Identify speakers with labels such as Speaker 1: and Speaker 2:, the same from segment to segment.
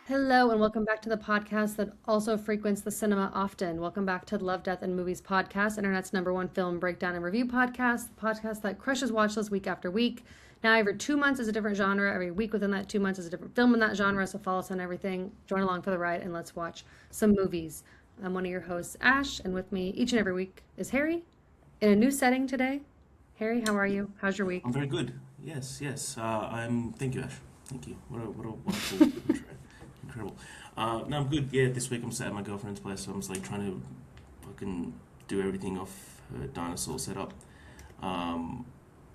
Speaker 1: Hello, and welcome back to the podcast that also frequents the cinema often. Welcome back to Love, Death, and Movies podcast, internet's number one film breakdown and review podcast, the podcast that crushes watch lists week after week. Now, every 2 months is a different genre. Every week within that 2 months is a different film in that genre. So follow us on everything. Join along for the ride, and let's watch some movies. I'm one of your hosts, Ash, and with me each and every week is Harry in a new setting today. Harry, how are you? How's your week?
Speaker 2: I'm very good. Yes, yes. Thank you, Ash. Thank you. What a wonderful intro. Incredible. No, I'm good. Yeah, this week I'm sat at my girlfriend's place, so I'm just like trying to fucking do everything off her dinosaur setup. Um,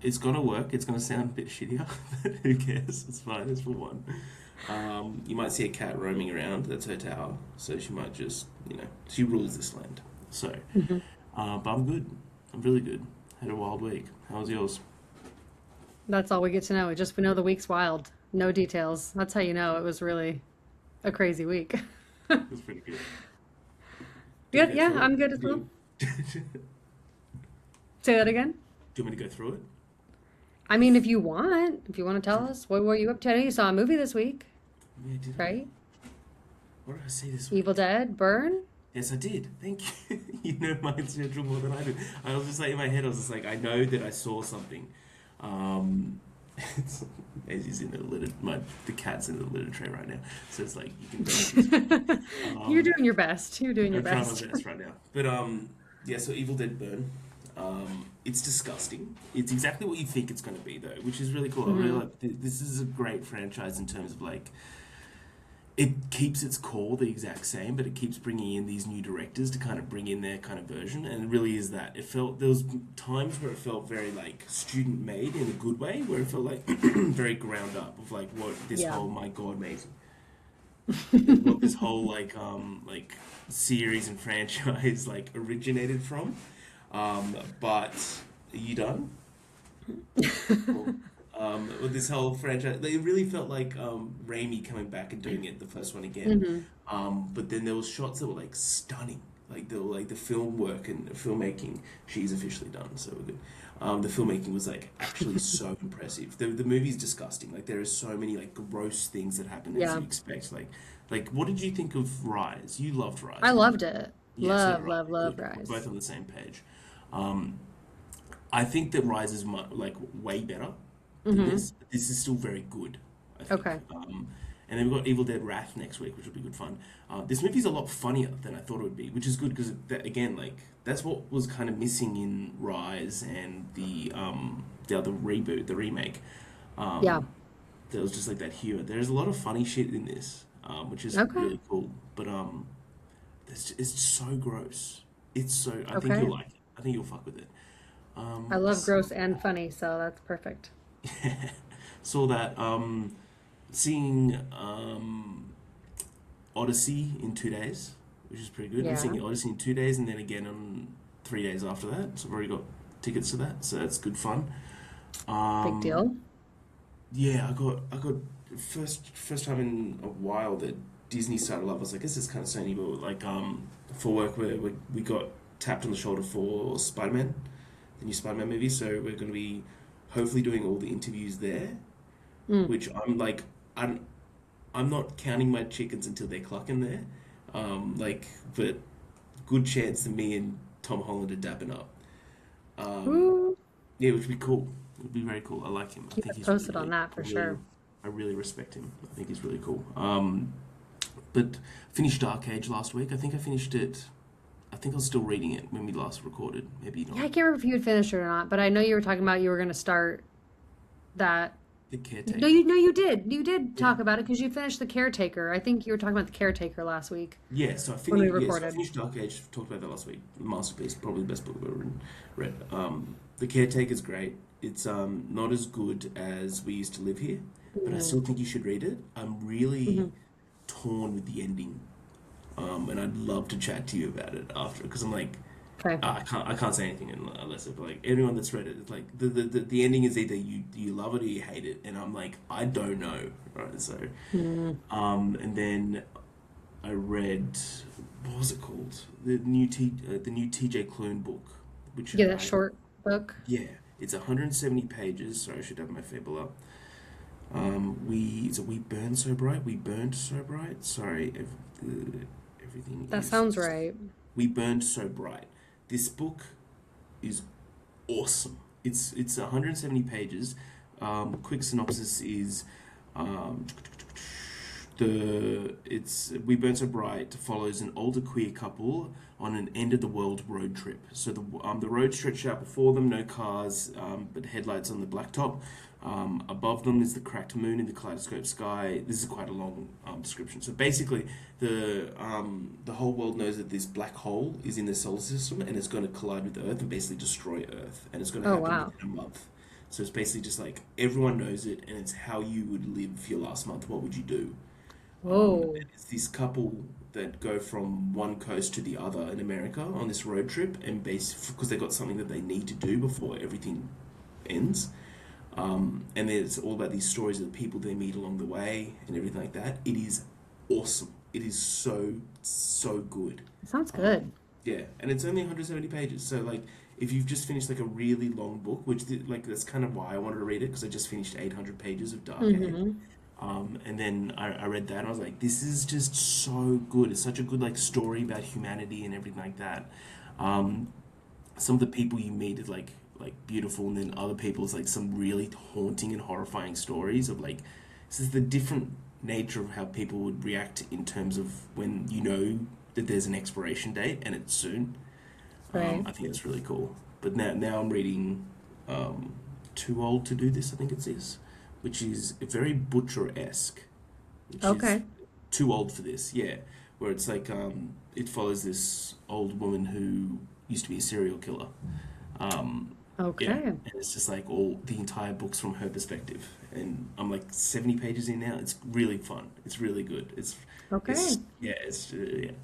Speaker 2: it's gonna work. It's gonna sound a bit shittier, but who cares? It's fine. It's for one. You might see a cat roaming around. That's her tower. So she might just, she rules this land. So, but I'm good. I'm really good. Had a wild week. How was yours?
Speaker 1: That's all we get to know. We know the week's wild. No details. That's how you know it was really a crazy week.
Speaker 2: It was pretty good. Do you
Speaker 1: Good.
Speaker 2: want to go
Speaker 1: Yeah,
Speaker 2: through
Speaker 1: I'm
Speaker 2: it?
Speaker 1: good as
Speaker 2: Do
Speaker 1: well.
Speaker 2: you, do
Speaker 1: Say that again.
Speaker 2: you want me to go through it?
Speaker 1: I mean, if you want to tell us, what were you up to? I know you saw a movie this week,
Speaker 2: Yeah, did I?
Speaker 1: right?
Speaker 2: What did I see this
Speaker 1: Evil
Speaker 2: week?
Speaker 1: Dead, Burn.
Speaker 2: Yes, I did. Thank you. You know my schedule more than I do. I was just like in my head, I was just like, I know that I saw something. Um, it's, Maisie's in the the cat's in the litter tray right now, so it's like you can tell she's
Speaker 1: You're
Speaker 2: um,
Speaker 1: doing your best. You're doing your
Speaker 2: I'm trying my
Speaker 1: best.
Speaker 2: best right now. But yeah. So Evil Dead Burn. It's disgusting. It's exactly what you think it's going to be, though, which is really cool. I really
Speaker 1: Hmm.
Speaker 2: like. This is a great franchise in terms of like it keeps its core the exact same, but it keeps bringing in these new directors to kind of bring in their kind of version, and it really is that. It felt there was times where it felt very like student made in a good way, where it felt like very ground up of like what this
Speaker 1: Yeah.
Speaker 2: whole my god amazing what this whole like series and franchise like originated from. But are you done? Cool. With this whole franchise, it really felt like Raimi coming back and doing it the first one again.
Speaker 1: Hmm.
Speaker 2: But then there was shots that were like stunning, like the film work and the filmmaking. She's officially done, so we're good. The filmmaking was like actually so impressive. The movie's disgusting. Like there are so many like gross things that happen as
Speaker 1: Yeah,
Speaker 2: you expect. Like what did you think of Rise? You loved
Speaker 1: I
Speaker 2: Rise, didn't you?
Speaker 1: loved it.
Speaker 2: Yes, yeah,
Speaker 1: Love,
Speaker 2: right.
Speaker 1: love, love
Speaker 2: Good. We're
Speaker 1: Rise.
Speaker 2: both on the same page. Um, I think that Rise is like way better than
Speaker 1: Hmm.
Speaker 2: this. But this is still very good, I think.
Speaker 1: Okay.
Speaker 2: And then we've got Evil Dead Wrath next week, which will be good fun. This movie's a lot funnier than I thought it would be, which is good because that, again, like that's what was kind of missing in Rise and the other reboot, the remake.
Speaker 1: Yeah.
Speaker 2: Um, there was just like that humor. There's a lot of funny shit in this, which is
Speaker 1: Okay.
Speaker 2: really cool. But it's so gross. It's so. I think
Speaker 1: Okay.
Speaker 2: you'll like it. I think you'll fuck with it.
Speaker 1: I love
Speaker 2: So
Speaker 1: gross and funny, so that's perfect.
Speaker 2: saw that. Seeing Odyssey in 2 days, which is pretty good. I'm
Speaker 1: Yeah.
Speaker 2: seeing Odyssey in 2 days, and then again on 3 days after that. So I've already got tickets to that, so that's good fun.
Speaker 1: Big
Speaker 2: Um,
Speaker 1: deal.
Speaker 2: yeah, I got first time in a while that Disney started up. I was like, this is kind of Sony, but like for work we got tapped on the shoulder for Spider-Man, the new Spider-Man movie. So we're going to be hopefully doing all the interviews there,
Speaker 1: Mm.
Speaker 2: which I'm like I'm I'm not counting my chickens until they're clucking there. Like, but good chance that me and Tom Holland are dapping up. Um,
Speaker 1: Ooh.
Speaker 2: yeah, which would be cool. It would be very cool. I like him. I
Speaker 1: Keep
Speaker 2: think
Speaker 1: us
Speaker 2: he's really
Speaker 1: posted on
Speaker 2: good.
Speaker 1: that for sure.
Speaker 2: I really respect him. I think he's really cool. But finished Dark Age last week. I think I finished it. I think I was still reading it when we last recorded. Maybe
Speaker 1: Yeah,
Speaker 2: not.
Speaker 1: I can't remember if you had finished it or not, but I know you were talking about you were going to start that.
Speaker 2: The
Speaker 1: No,
Speaker 2: Caretaker.
Speaker 1: you did. You did
Speaker 2: Yeah.
Speaker 1: talk about it because you finished The Caretaker. I think you were talking about The Caretaker last week
Speaker 2: Yeah, so I
Speaker 1: when we
Speaker 2: finished. Yeah, so I
Speaker 1: recorded.
Speaker 2: finished Dark Age. Talked about that last week. Masterpiece, probably the best book I've ever read. The Caretaker's great. It's not as good as We Used to Live Here, but I
Speaker 1: Mm.
Speaker 2: still think you should read it. I'm really
Speaker 1: Hmm.
Speaker 2: torn with the ending, and I'd love to chat to you about it after because I'm like,
Speaker 1: Okay.
Speaker 2: I can't say anything unless if like anyone that's read it, it's like the ending is either you love it or you hate it, and I'm like I don't know, right? So,
Speaker 1: Mm.
Speaker 2: and then I read what was it called? The new TJ Klune book, which
Speaker 1: That
Speaker 2: I
Speaker 1: short book.
Speaker 2: yeah, it's 170 pages. Sorry, I should have my fable up. We burn so bright. We burned so bright. Sorry, everything
Speaker 1: That
Speaker 2: is
Speaker 1: sounds
Speaker 2: just.
Speaker 1: right.
Speaker 2: We burned so bright. This book is awesome. It's 170 pages. Quick synopsis is um, the it's We Burn So Bright follows an older queer couple on an end of the world road trip. So the road stretched out before them, no cars, but headlights on the blacktop. Above them is the cracked moon in the kaleidoscope sky. This is quite a long description. So basically, the whole world knows that this black hole is in the solar system and it's going to collide with Earth and basically destroy Earth, and it's going to
Speaker 1: Oh,
Speaker 2: happen
Speaker 1: wow.
Speaker 2: within a month. So it's basically just like everyone knows it, and it's how you would live for your last month. What would you do?
Speaker 1: Whoa.
Speaker 2: And it's this couple that go from one coast to the other in America on this road trip, and because they got something that they need to do before everything ends. And it's all about these stories of the people they meet along the way and everything like that. It is awesome. It is so good.
Speaker 1: Sounds
Speaker 2: Um,
Speaker 1: good.
Speaker 2: yeah, and it's only 170 pages. So like, if you've just finished like a really long book, like that's kind of why I wanted to read it, because I just finished 800 pages of Dark Age.
Speaker 1: Mm-hmm.
Speaker 2: And then I read that and I was like, this is just so good. It's such a good like story about humanity and everything like that. Um, some of the people you meet is like beautiful, and then other people is like some really haunting and horrifying stories of like this is the different nature of how people would react in terms of when you know that there's an expiration date and it's soon.
Speaker 1: Right.
Speaker 2: I think that's really cool. But now I'm reading um, Too Old to Do This, I think it is, which is very Butcher-esque, which is
Speaker 1: Okay.
Speaker 2: too old for this, yeah. Where it's like it follows this old woman who used to be a serial killer. Um, yeah,
Speaker 1: Okay.
Speaker 2: and it's just like all the entire book's from her perspective, and I'm like 70 pages in now. It's really fun. It's really good.
Speaker 1: Okay.
Speaker 2: Yeah.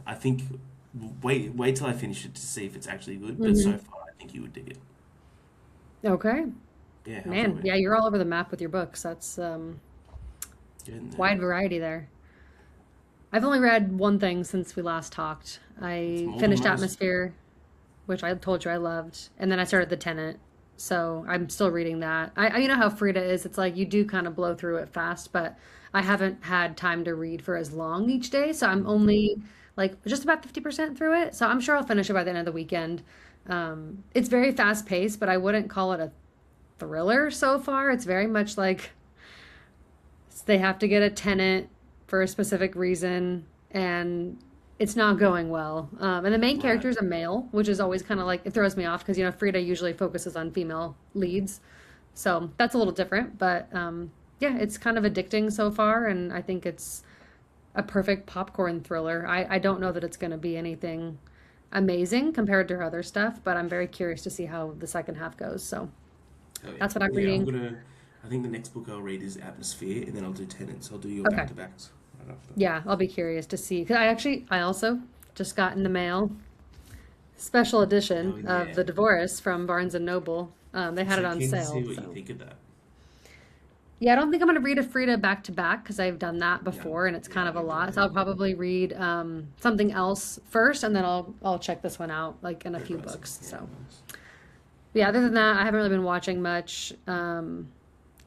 Speaker 2: I think wait till I finish it to see if it's actually good. But so
Speaker 1: Mm-hmm.
Speaker 2: far, I think you would dig it.
Speaker 1: Okay.
Speaker 2: Yeah, how's it
Speaker 1: Man,
Speaker 2: going?
Speaker 1: yeah, you're all over the map with your books. That's
Speaker 2: Getting there.
Speaker 1: wide variety there. I've only read one thing since we last talked.
Speaker 2: It's
Speaker 1: I
Speaker 2: more than
Speaker 1: finished
Speaker 2: most.
Speaker 1: Atmosphere, which I told you I loved, and then I started The Tenant. So I'm still reading that. You know how Frida is. It's like you do kind of blow through it fast, but I haven't had time to read for as long each day, so I'm only like just about 50% through it. So I'm sure I'll finish it by the end of the weekend. It's very fast paced, but I wouldn't call it a thriller so far. It's very much like they have to get a tenant for a specific reason, and it's not going well. And the main
Speaker 2: Right.
Speaker 1: character is a male, which is always kind of like it throws me off because Frida usually focuses on female leads, so that's a little different. But yeah, it's kind of addicting so far, and I think it's a perfect popcorn thriller. I don't know that it's going to be anything amazing compared to her other stuff, but I'm very curious to see how the second half goes. So
Speaker 2: Oh yeah.
Speaker 1: that's what I'm
Speaker 2: Yeah, I'm
Speaker 1: reading.
Speaker 2: gonna. I think the next book I'll read is Atmosphere, and then I'll do Tenants. I'll do your back
Speaker 1: Okay.
Speaker 2: to backs right after.
Speaker 1: Yeah, I'll be curious to see. 'Cause I also just got in the mail special
Speaker 2: Oh
Speaker 1: edition of
Speaker 2: yeah.
Speaker 1: The Divorce from Barnes and Noble. They had
Speaker 2: So
Speaker 1: it on
Speaker 2: keen to see
Speaker 1: sale.
Speaker 2: what you
Speaker 1: So
Speaker 2: think of that.
Speaker 1: yeah, I don't think I'm going to read a Frida back to back because I've done that
Speaker 2: Yeah.
Speaker 1: before and it's
Speaker 2: Yeah,
Speaker 1: kind of
Speaker 2: I
Speaker 1: a
Speaker 2: enjoy
Speaker 1: lot. So
Speaker 2: it.
Speaker 1: I'll probably read something else first, and then I'll check this one out like in a few
Speaker 2: Progressing.
Speaker 1: books.
Speaker 2: Yeah,
Speaker 1: So
Speaker 2: nice.
Speaker 1: yeah, other than that, I haven't really been watching much.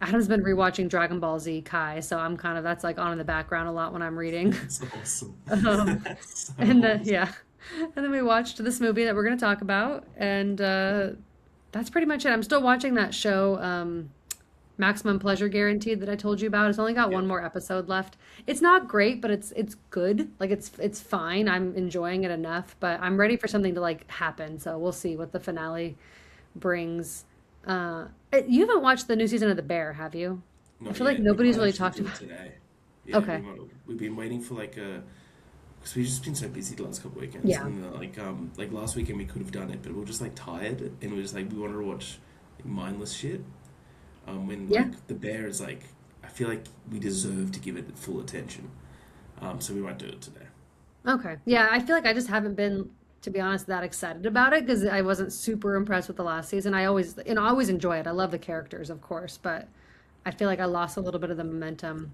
Speaker 1: Adam's been rewatching Dragon Ball Z Kai, so I'm kind of that's like on in the background a lot when I'm reading.
Speaker 2: That's awesome.
Speaker 1: Um,
Speaker 2: That's so
Speaker 1: and then
Speaker 2: awesome.
Speaker 1: yeah, and then we watched this movie that we're going to talk about, and that's pretty much it. I'm still watching that show, Maximum Pleasure Guaranteed, that I told you about. It's only got
Speaker 2: Yeah.
Speaker 1: one more episode left. It's not great, but it's good. Like it's fine. I'm enjoying it enough, but I'm ready for something to like happen. So we'll see what the finale brings. You haven't watched the new season of The Bear, have you? I
Speaker 2: Not
Speaker 1: feel like
Speaker 2: yet. We
Speaker 1: nobody's
Speaker 2: might
Speaker 1: really
Speaker 2: actually
Speaker 1: talked
Speaker 2: do it
Speaker 1: about.
Speaker 2: today. Yeah,
Speaker 1: Okay.
Speaker 2: we've been waiting for like a because we've just been so busy the last couple of weekends,
Speaker 1: Yeah.
Speaker 2: and like last weekend we could have done it, but we were just like tired, and we were just like we wanted to watch like, mindless shit. When
Speaker 1: Yeah.
Speaker 2: like the bear is like, I feel like we deserve to give it full attention. So we might do it today.
Speaker 1: Okay. Yeah, I feel like I just haven't been, to be honest, that excited about it because I wasn't super impressed with the last season. I always enjoy it. I love the characters, of course, but I feel like I lost a little bit of the momentum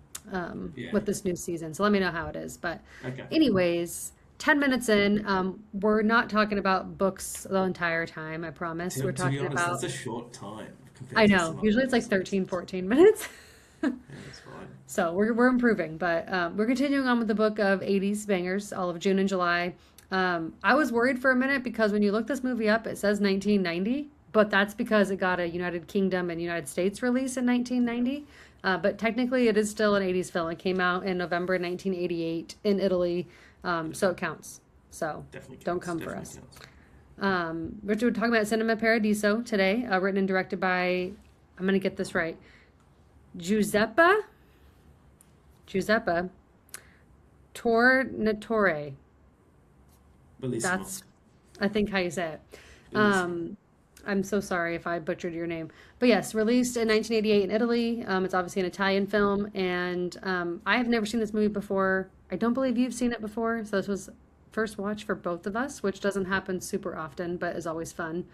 Speaker 2: Yeah.
Speaker 1: with this new season. So let me know how it is. But
Speaker 2: Okay.
Speaker 1: anyways, 10 minutes in, we're not talking about books the entire time, I promise. We're
Speaker 2: To be
Speaker 1: talking
Speaker 2: honest, that's
Speaker 1: about,
Speaker 2: a short time
Speaker 1: I
Speaker 2: compared to
Speaker 1: know,
Speaker 2: some other
Speaker 1: usually it's like
Speaker 2: episodes.
Speaker 1: 13, 14 minutes.
Speaker 2: Yeah, that's fine.
Speaker 1: So we're improving, but we're continuing on with the book of 80s bangers, all of June and July. I was worried for a minute because when you look this movie up, it says 1990, but that's because it got a United Kingdom and United States release in
Speaker 2: Yeah,
Speaker 1: 1990. But technically, it is still an 80s film. It came out in November 1988 in Italy,
Speaker 2: yeah,
Speaker 1: so it counts. So
Speaker 2: definitely
Speaker 1: don't
Speaker 2: counts.
Speaker 1: come for
Speaker 2: Definitely
Speaker 1: us.
Speaker 2: counts.
Speaker 1: We're talking about Cinema Paradiso today, written and directed by, I'm going to get this right, Giuseppe Giuseppe Tornatore.
Speaker 2: Bellissimo.
Speaker 1: That's, I think, how you say it.
Speaker 2: Bellissimo.
Speaker 1: I'm so sorry if I butchered your name. But yes, released in 1988 in Italy. It's obviously an Italian film, and I have never seen this movie before. I don't believe you've seen it before, so this was first watch for both of us, which doesn't happen super often, but is always fun.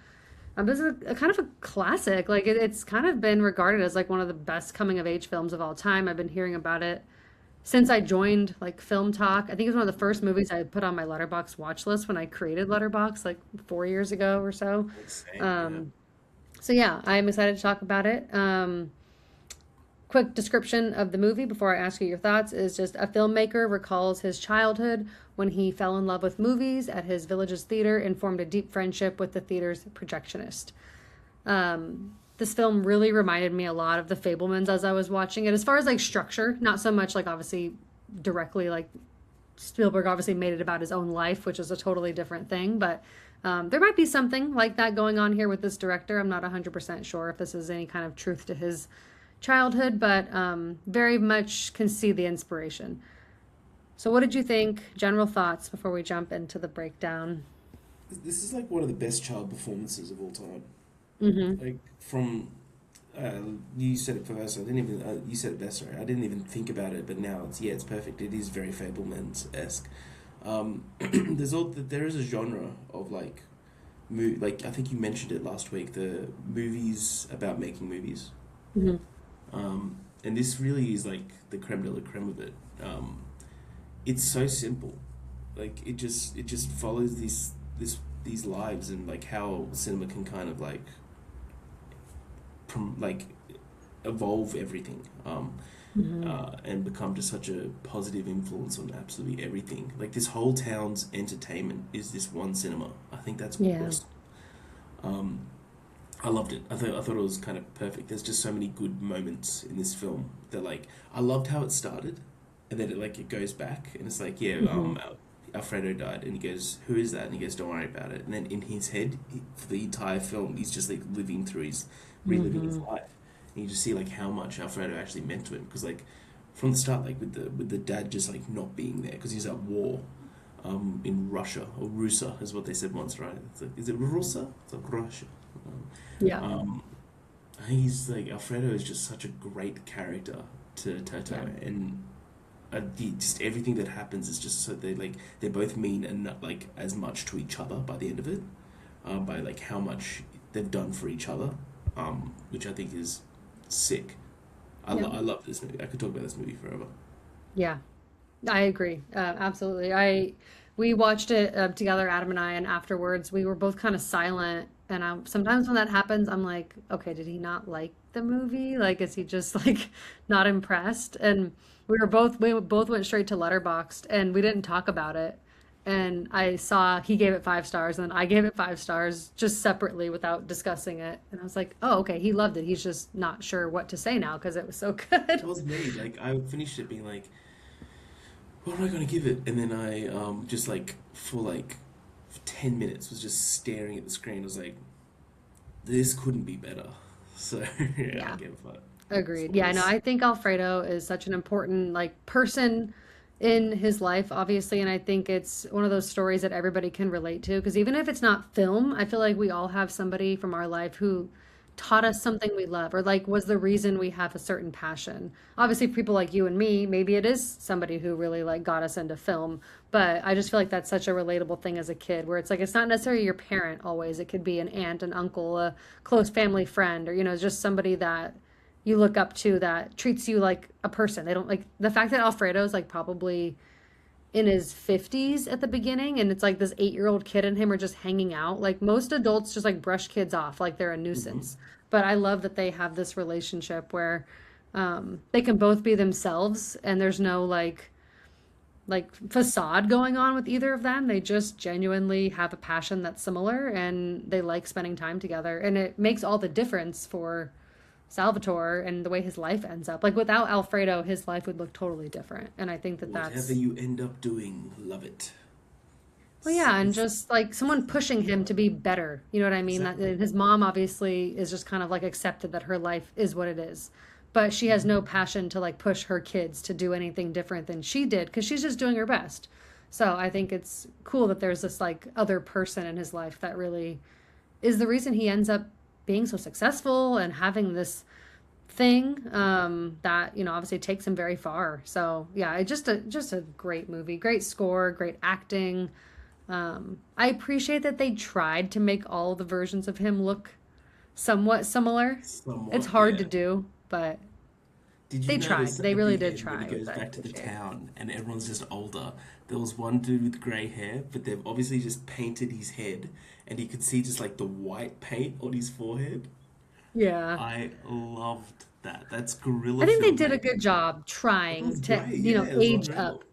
Speaker 1: This is a kind of a classic. Like it's kind of been regarded as like one of the best coming of age films of all time. I've been hearing about it since I joined like Film Talk. I think it was one of the first movies I put on my Letterbox watch list when I created Letterbox like 4 years ago or so.
Speaker 2: Same. Yeah.
Speaker 1: Um, so yeah, I'm excited to talk about it. Quick description of the movie before I ask you your thoughts is just a filmmaker recalls his childhood when he fell in love with movies at his village's theater and formed a deep friendship with the theater's projectionist. This film really reminded me a lot of The Fablemans as I was watching it, as far as like structure, not so much like obviously directly like Spielberg obviously made it about his own life, which is a totally different thing, but there might be something like that going on here with this director. I'm not 100% sure if this is any kind of truth to his childhood, but very much can see the inspiration. So, what did you think? General thoughts before we jump into the breakdown.
Speaker 3: This is like one of the best child performances of all time.
Speaker 1: Mm-hmm.
Speaker 3: Like from uh, you said it first. I didn't even. You said it best. Sorry, I didn't even think about it. But now it's yeah, it's perfect. It is very Fablemans esque. There is a genre of like, like I think you mentioned it last week. The movies about making movies.
Speaker 1: Mm-hmm.
Speaker 3: And this really is like the creme de la creme of it. It's so simple, like it just follows these lives and like how cinema can kind of like like evolve everything,
Speaker 1: Mm-hmm.
Speaker 3: and become just such a positive influence on absolutely everything. Like this whole town's entertainment is this one cinema. I think that's
Speaker 1: Yeah.
Speaker 3: awesome. Um, I loved it. I thought it was kind of perfect. There's just so many good moments in this film that like I loved how it started, and then it goes back and it's like yeah,
Speaker 1: Mm-hmm.
Speaker 3: Alfredo died, and he goes, "Who is that?" And he goes, "Don't worry about it." And then in his head, for the entire film, he's just like living through his reliving his
Speaker 1: Mm-hmm.
Speaker 3: life, and you just see like how much Alfredo actually meant to him because like from the start, like with the dad just like not being there because he's at war. In Russia or Russa is what they said once, right? It's like, is it Russa? It's like Russia. Um,
Speaker 1: Yeah.
Speaker 3: um, he's like Alfredo is just such a great character to Toto,
Speaker 1: Yeah.
Speaker 3: and just everything that happens is just so they both mean and not like as much to each other by the end of it, by like how much they've done for each other, which I think is sick.
Speaker 1: Yeah.
Speaker 3: I love this movie. I could talk about this movie forever.
Speaker 1: Yeah. I agree. Absolutely. We watched it together, Adam and I, and afterwards we were both kind of silent. And sometimes when that happens, I'm like, okay, did he not like the movie? Like, is he just like not impressed? And we both went straight to Letterboxd, and we didn't talk about it. And I saw he gave it 5 stars, and then I gave it 5 stars just separately without discussing it. And I was like, oh, okay, he loved it. He's just not sure what to say now because it was so good.
Speaker 3: That was me. Like I finished it being like, what am I gonna give it? And then I just like for like 10 minutes was just staring at the screen. I was like, this couldn't be better. So yeah, I
Speaker 1: Yeah.
Speaker 3: gave it five.
Speaker 1: Agreed. Yeah, no,
Speaker 3: Flawless.
Speaker 1: I think Alfredo is such an important like person in his life, obviously, and I think it's one of those stories that everybody can relate to because even if it's not film, I feel like we all have somebody from our life who taught us something we love or like was the reason we have a certain passion. Obviously, people like you and me, maybe it is somebody who really like got us into film, but I just feel like that's such a relatable thing as a kid where it's like it's not necessarily your parent always. It could be an aunt, an uncle, a close family friend, or just somebody that you look up to that treats you like a person. They don't like the fact that Alfredo's like probably in his 50s at the beginning and it's like this 8-year-old kid and him are just hanging out. Like most adults just like brush kids off like they're a
Speaker 3: Hmm.
Speaker 1: nuisance. But I love that they have this relationship where They can both be themselves, and there's no like facade going on with either of them. They just genuinely have a passion that's similar, and they like spending time together, and it makes all the difference for Salvatore and the way his life ends up. Like without Alfredo, his life would look totally different, and I think that
Speaker 3: Whatever
Speaker 1: that's
Speaker 3: you end up doing, love it.
Speaker 1: well, yeah, and
Speaker 3: It's
Speaker 1: just like someone pushing him to be better. You know what I mean? That
Speaker 3: exactly.
Speaker 1: his mom obviously is just kind of like accepted that her life is what it is. But she has no passion to like push her kids to do anything different than she did because she's just doing her best. So I think it's cool that there's this like other person in his life that really is the reason he ends up being so successful and having this thing that obviously takes him very far. So yeah, just a great movie, great score, great acting. I appreciate that they tried to make all the versions of him look somewhat similar. It's
Speaker 3: Somewhat,
Speaker 1: hard to
Speaker 3: yeah.
Speaker 1: do, but
Speaker 3: Did you
Speaker 1: they tried.
Speaker 3: notice
Speaker 1: They
Speaker 3: at
Speaker 1: really
Speaker 3: the
Speaker 1: did
Speaker 3: end when he
Speaker 1: try,
Speaker 3: goes
Speaker 1: but I
Speaker 3: back to the
Speaker 1: appreciate it.
Speaker 3: town and everyone's just older? There was one dude with grey hair, but they've obviously just painted his head, and you could see just like the white paint on his forehead.
Speaker 1: Yeah.
Speaker 3: I loved that. That's
Speaker 1: I
Speaker 3: guerrilla
Speaker 1: think they did a good
Speaker 3: filmmaking.
Speaker 1: job
Speaker 3: It
Speaker 1: trying
Speaker 3: was
Speaker 1: to,
Speaker 3: great. Yeah, it was
Speaker 1: age up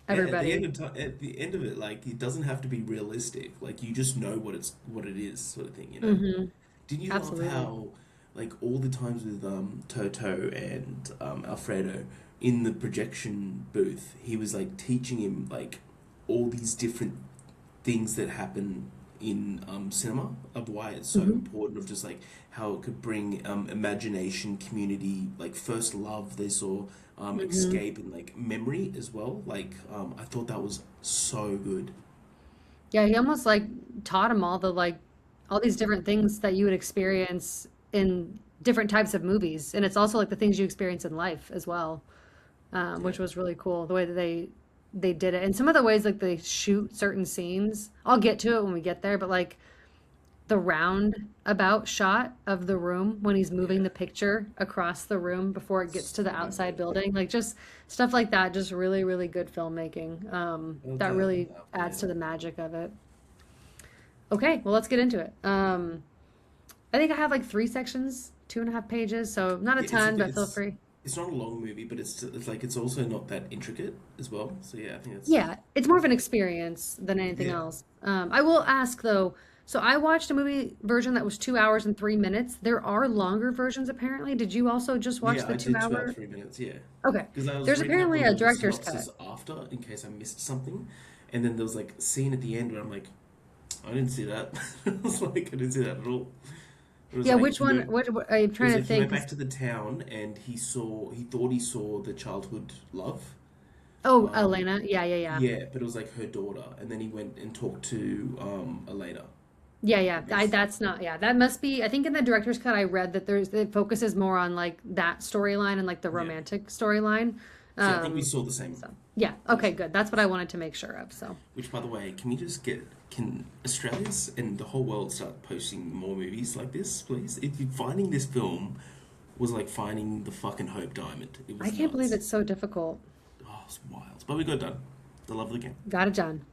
Speaker 3: unreal. Yeah,
Speaker 1: everybody.
Speaker 3: at the end of it, like it doesn't have to be realistic. Like you just know what it is, sort of thing. You know.
Speaker 1: Hmm.
Speaker 3: Did you love
Speaker 1: Absolutely.
Speaker 3: how, like, all the times with Toto and Alfredo in the projection booth, he was like teaching him like all these different things that happen in cinema of why it's so
Speaker 1: Hmm.
Speaker 3: important of just like how it could bring imagination, community, like first love they saw,
Speaker 1: Hmm.
Speaker 3: escape and like memory as well. Like I thought that was so good.
Speaker 1: Yeah, he almost like taught him all the like all these different things that you would experience in different types of movies, and it's also like the things you experience in life as well,
Speaker 3: Yeah.
Speaker 1: which was really cool the way that they did it, and some of the ways like they shoot certain scenes. I'll get to it when we get there, but like the roundabout shot of the room when he's moving
Speaker 3: Yeah.
Speaker 1: the picture across the room before it gets to the
Speaker 3: So
Speaker 1: outside
Speaker 3: good.
Speaker 1: building, like just stuff like that, just really, really good filmmaking.
Speaker 3: Well
Speaker 1: That
Speaker 3: done.
Speaker 1: really adds
Speaker 3: Yeah.
Speaker 1: to the magic of it. Okay, well, let's get into it. I think I have like three sections, 2.5 pages, so not a
Speaker 3: Yeah,
Speaker 1: ton, but feel free.
Speaker 3: it's not a long movie, but it's like it's also not that intricate as well. So yeah, I think it's
Speaker 1: Yeah, it's more of an experience than anything
Speaker 3: yeah.
Speaker 1: else. I will ask though, so I watched a movie version that was 2 hours and 3 minutes. There are longer versions apparently. Did you also just watch
Speaker 3: Yeah,
Speaker 1: the
Speaker 3: I
Speaker 1: two
Speaker 3: did 2 hours,
Speaker 1: hour?
Speaker 3: 3 minutes, yeah.
Speaker 1: Okay.
Speaker 3: Because I was
Speaker 1: There's
Speaker 3: reading up
Speaker 1: apparently
Speaker 3: on
Speaker 1: a
Speaker 3: the
Speaker 1: director's cut.
Speaker 3: synopsis after in case I missed something. And then there was like a scene at the end where I'm like, I didn't see that. I was like, I didn't see that at all. It was
Speaker 1: Yeah,
Speaker 3: like
Speaker 1: which
Speaker 3: he
Speaker 1: one?
Speaker 3: went
Speaker 1: I'm
Speaker 3: it was
Speaker 1: trying to
Speaker 3: like he
Speaker 1: think.
Speaker 3: went back to the town and he thought he saw the childhood love.
Speaker 1: Oh,
Speaker 3: Um
Speaker 1: Elena. Yeah, yeah, yeah.
Speaker 3: yeah, but it was like her daughter and then he went and talked to Elena,
Speaker 1: Yeah,
Speaker 3: I
Speaker 1: yeah.
Speaker 3: guess.
Speaker 1: That's not, yeah. That must be, I think in the director's cut, I read that it focuses more on like that storyline and like the
Speaker 3: Yeah.
Speaker 1: romantic storyline.
Speaker 3: So I think we
Speaker 1: Um,
Speaker 3: saw the same
Speaker 1: so yeah, okay,
Speaker 3: version.
Speaker 1: good. That's what I wanted to make sure of. So
Speaker 3: Which, by the way, can we just get can Australia's and the whole world start posting more movies like this, please? If you finding this film was like finding the fucking Hope Diamond. It
Speaker 1: I
Speaker 3: was
Speaker 1: can't believe
Speaker 3: nuts.
Speaker 1: it's so difficult.
Speaker 3: Oh, it's wild. But we got done. The love of the game.
Speaker 1: Got it done.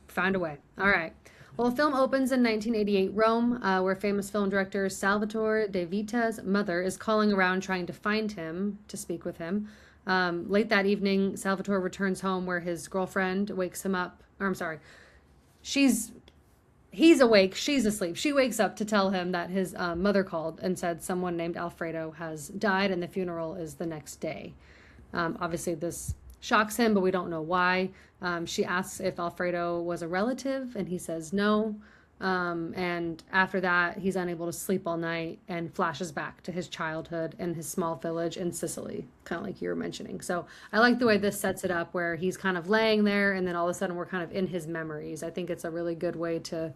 Speaker 1: Found a way. All right. Well, the film opens in 1988 Rome, where famous film director Salvatore De Vita's mother is calling around trying to find him to speak with him. Late that evening, Salvatore returns home where his girlfriend wakes him up. Or I'm sorry, she's he's awake, she's asleep. She wakes up to tell him that his mother called and said someone named Alfredo has died and the funeral is the next day. Obviously, this shocks him, but we don't know why. She asks if Alfredo was a relative, and he says no. And after that, he's unable to sleep all night and flashes back to his childhood and his small village in Sicily, kind of like you were mentioning. So I like the way this sets it up, where he's kind of laying there, and then all of a sudden we're kind of in his memories. I think it's a really good way to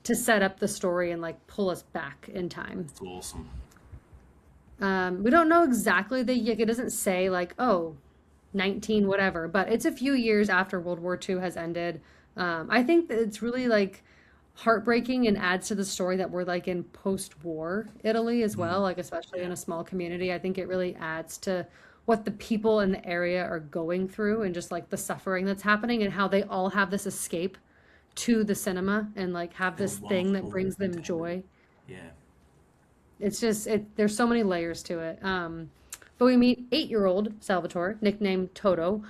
Speaker 1: set up the story and like pull us back in time.
Speaker 3: It's awesome.
Speaker 1: We don't know exactly like it doesn't say like, oh, 19 whatever, but it's a few years after World War II has ended. I think that it's really like heartbreaking and adds to the story that we're like in post-war Italy as well,
Speaker 3: Mm.
Speaker 1: like especially in
Speaker 3: Yeah.
Speaker 1: a small community. I think it really adds to what the people in the area are going through and just like the suffering that's happening and how they all have this escape to the cinema and like have
Speaker 3: Their
Speaker 1: this thing
Speaker 3: love
Speaker 1: that
Speaker 3: for
Speaker 1: brings them
Speaker 3: entertainment.
Speaker 1: joy.
Speaker 3: Yeah.
Speaker 1: It's just there's so many layers to it. But we meet 8-year-old Salvatore, nicknamed Toto.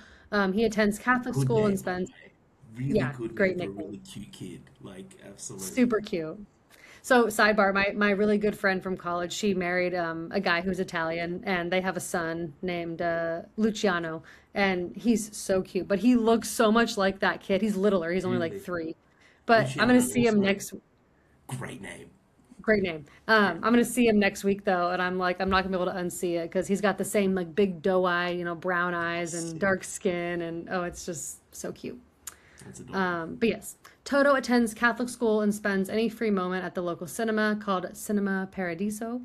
Speaker 1: He attends Catholic
Speaker 3: Good
Speaker 1: school and
Speaker 3: name, by the
Speaker 1: spends,
Speaker 3: way. Really
Speaker 1: yeah,
Speaker 3: good name
Speaker 1: great
Speaker 3: for a
Speaker 1: nickname.
Speaker 3: really cute kid. Like, absolutely.
Speaker 1: Super cute. So, sidebar, my really good friend from college, she married a guy who's Italian, and they have a son named Luciano, and he's so cute. But he looks so much like that kid. He's littler. He's only like
Speaker 3: Really.
Speaker 1: 3. But I'm gonna
Speaker 3: Luciano
Speaker 1: see him
Speaker 3: also,
Speaker 1: next.
Speaker 3: great name.
Speaker 1: Great name.
Speaker 3: Great
Speaker 1: I'm
Speaker 3: name.
Speaker 1: gonna see him next week though, and I'm like, I'm not gonna be able to unsee it because he's got the same like big doe eye, brown
Speaker 3: Oh,
Speaker 1: eyes and
Speaker 3: sick.
Speaker 1: dark skin, and oh, it's just so cute.
Speaker 3: That's adorable.
Speaker 1: But yes, Toto attends Catholic school and spends any free moment at the local cinema called Cinema Paradiso.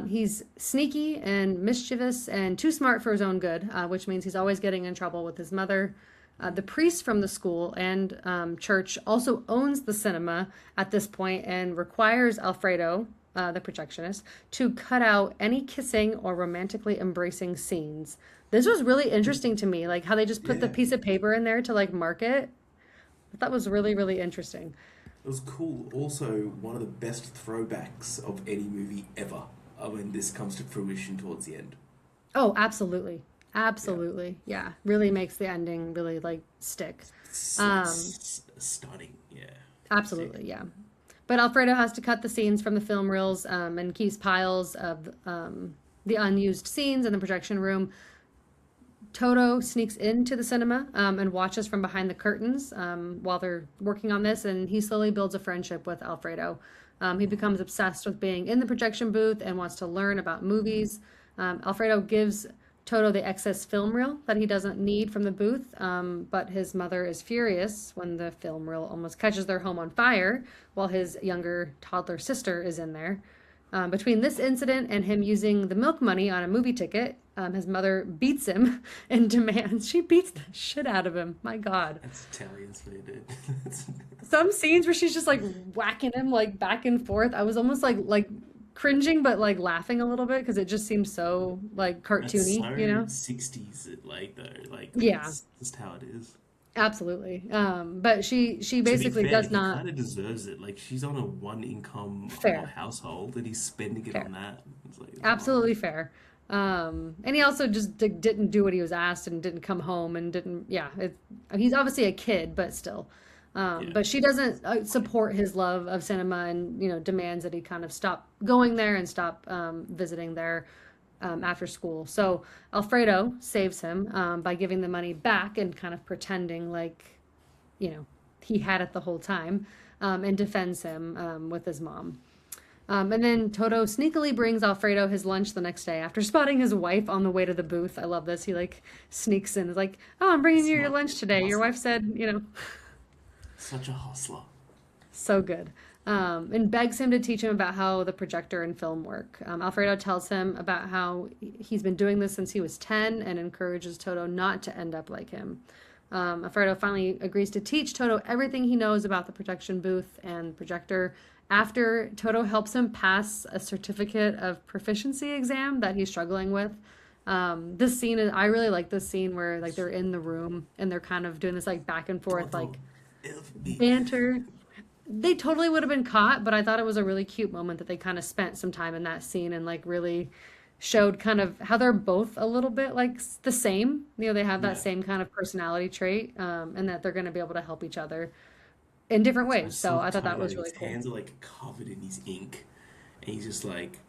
Speaker 1: He's sneaky and mischievous and too smart for his own good, which means he's always getting in trouble with his mother. The priest from the school and church also owns the cinema at this point and requires Alfredo, the projectionist, to cut out any kissing or romantically embracing scenes. This was really interesting to me, like how they just put the
Speaker 3: Yeah.
Speaker 1: piece of paper in there to like mark it. I thought was really, really interesting.
Speaker 3: It was cool. Also, one of the best throwbacks of any movie ever when this comes to fruition towards the end.
Speaker 1: Oh, absolutely.
Speaker 3: Yeah.
Speaker 1: Absolutely. Yeah. Really makes the ending really like stick.
Speaker 3: It's like
Speaker 1: Um,
Speaker 3: stunning. Yeah. Sick.
Speaker 1: Absolutely. Yeah. But Alfredo has to cut the scenes from the film reels and keeps piles of the unused scenes in the projection room. Toto sneaks into the cinema and watches from behind the curtains while they're working on this, and he slowly builds a friendship with Alfredo. He becomes obsessed with being in the projection booth and wants to learn about movies. Alfredo gives Toto the excess film reel that he doesn't need from the booth, but his mother is furious when the film reel almost catches their home on fire while his younger toddler sister is in there. Between this incident and him using the milk money on a movie ticket, his mother beats him and demands she beats the shit out of him. My God.
Speaker 3: That's Italians for you, dude.
Speaker 1: Some scenes where she's just like whacking him like back and forth. I was almost like cringing, but like laughing a little bit because it just seems so like
Speaker 3: That's
Speaker 1: cartoony, you
Speaker 3: so
Speaker 1: know?
Speaker 3: 60s, like, though. Like,
Speaker 1: Yeah,
Speaker 3: that's just how it is.
Speaker 1: absolutely. But she
Speaker 3: To be
Speaker 1: basically
Speaker 3: fair,
Speaker 1: does
Speaker 3: he
Speaker 1: not.
Speaker 3: kind of deserves it. Like, she's on a one income
Speaker 1: Fair,
Speaker 3: household and he's spending it
Speaker 1: fair.
Speaker 3: on that. It's like, it's wild.
Speaker 1: Absolutely fair. And he also just didn't do what he was asked and didn't come home and didn't, yeah, he's obviously a kid, but still.
Speaker 3: Yeah.
Speaker 1: But she doesn't support his love of cinema and, demands that he kind of stop going there and stop visiting there after school. So Alfredo saves him by giving the money back and kind of pretending like, you know, he had it the whole time and defends him with his mom. And then Toto sneakily brings Alfredo his lunch the next day after spotting his wife on the way to the booth. I love this. He like sneaks in. Is like, "Oh, I'm bringing you your
Speaker 3: Smart.
Speaker 1: lunch today. Your wife
Speaker 3: Hustler.
Speaker 1: said,
Speaker 3: Such a hustler.
Speaker 1: so good." And begs him to teach him about how the projector and film work. Alfredo tells him about how he's been doing this since he was 10 and encourages Toto not to end up like him. Alfredo finally agrees to teach Toto everything he knows about the projection booth and projector after Toto helps him pass a certificate of proficiency exam that he's struggling with. This scene is, I really like this scene where like they're in the room and they're kind of doing this like back and forth
Speaker 3: Todo
Speaker 1: like
Speaker 3: FBI.
Speaker 1: banter. They totally would have been caught, but I thought it was a really cute moment that they kind of spent some time in that scene and like really showed kind of how they're both a little bit like the same. They have that
Speaker 3: Yeah.
Speaker 1: same kind of personality trait, and that they're going to be able to help each other in different
Speaker 3: So I
Speaker 1: ways. So
Speaker 3: saw
Speaker 1: I thought that
Speaker 3: Toto,
Speaker 1: was really
Speaker 3: his
Speaker 1: cool.
Speaker 3: hands are like covered in his ink, and he's just like,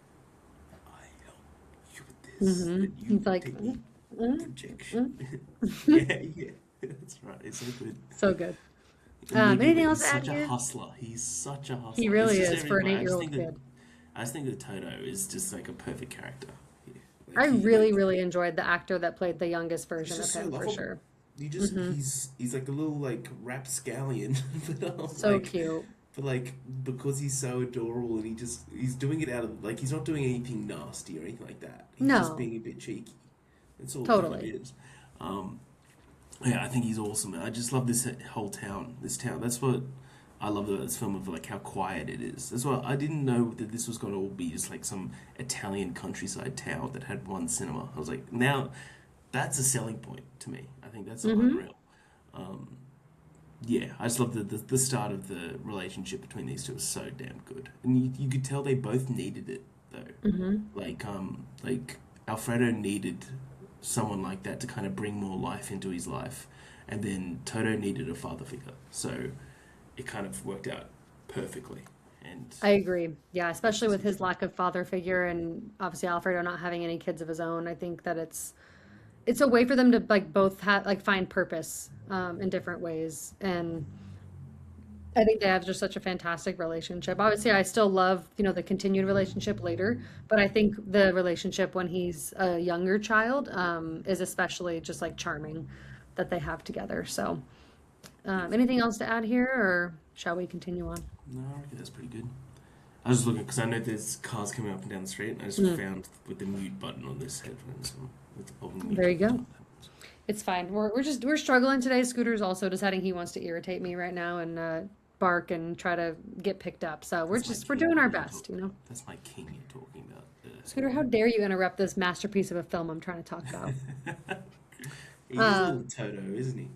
Speaker 3: I help you with this, and you
Speaker 1: He's like,
Speaker 3: take me
Speaker 1: mm, mm.
Speaker 3: projection. Yeah, yeah, that's right. It's so good.
Speaker 1: So good.
Speaker 3: And you agree
Speaker 1: Anything
Speaker 3: with,
Speaker 1: else
Speaker 3: he's
Speaker 1: to add
Speaker 3: such a
Speaker 1: here?
Speaker 3: hustler. He's such a
Speaker 1: He
Speaker 3: hustler. It's
Speaker 1: really
Speaker 3: just
Speaker 1: is for
Speaker 3: everything
Speaker 1: an
Speaker 3: right.
Speaker 1: eight-year-old kid.
Speaker 3: I just think that Toto is just like a perfect character. Yeah. Like
Speaker 1: I
Speaker 3: he
Speaker 1: really,
Speaker 3: like
Speaker 1: really enjoyed the actor that played the youngest
Speaker 3: he's
Speaker 1: version of
Speaker 3: just so
Speaker 1: him for
Speaker 3: lovable.
Speaker 1: sure.
Speaker 3: He just he's like a little like rapscallion, but
Speaker 1: So cute.
Speaker 3: like because he's so adorable and he's doing it out of like he's not doing anything nasty or anything like that. He's just
Speaker 1: No,
Speaker 3: being a bit cheeky. That's all it kind of
Speaker 1: totally.
Speaker 3: is. Um, yeah, I think he's awesome. I just love this whole town. This town. That's what I love about this film of like how quiet it is. That's why I didn't know that this was going to all be just like some Italian countryside town that had one cinema. I was like, now that's a selling point to me. I think that's
Speaker 1: Hmm.
Speaker 3: unreal. Um, yeah, I just love the start of the relationship between these two was so damn good, and you could tell they both needed it though.
Speaker 1: Hmm.
Speaker 3: Like Alfredo needed someone like that to kind of bring more life into his life, and then Toto needed a father figure. So it kind of worked out perfectly. And
Speaker 1: I agree. Yeah,
Speaker 3: it's
Speaker 1: especially
Speaker 3: just
Speaker 1: with his
Speaker 3: incredible.
Speaker 1: lack of father figure and obviously Alfredo not having any kids of his own. I think that it's a way for them to like both have like find purpose in different ways. And I think they have just such a fantastic relationship. Obviously, I still love, the continued relationship later, but I think the relationship when he's a younger child is especially just like charming that they have together. So, anything else to add here, or shall we continue on?
Speaker 3: No, I reckon that's pretty good. I was just looking because I know there's cars coming up and down the street, and I just
Speaker 1: Mm,
Speaker 3: found with the mute button on this headphones, with the problem
Speaker 1: there
Speaker 3: mute
Speaker 1: you
Speaker 3: every
Speaker 1: go.
Speaker 3: time that happens.
Speaker 1: It's fine. We're struggling today. Scooter's also deciding he wants to irritate me right now and bark and try to get picked up. So
Speaker 3: That's my
Speaker 1: we're doing
Speaker 3: king
Speaker 1: our
Speaker 3: you're
Speaker 1: best,
Speaker 3: talking.
Speaker 1: you know.
Speaker 3: That's my king you're talking about.
Speaker 1: Scooter, how dare you interrupt this masterpiece of a film I'm trying to talk about?
Speaker 3: He is a little
Speaker 1: Um,
Speaker 3: Toto, isn't he?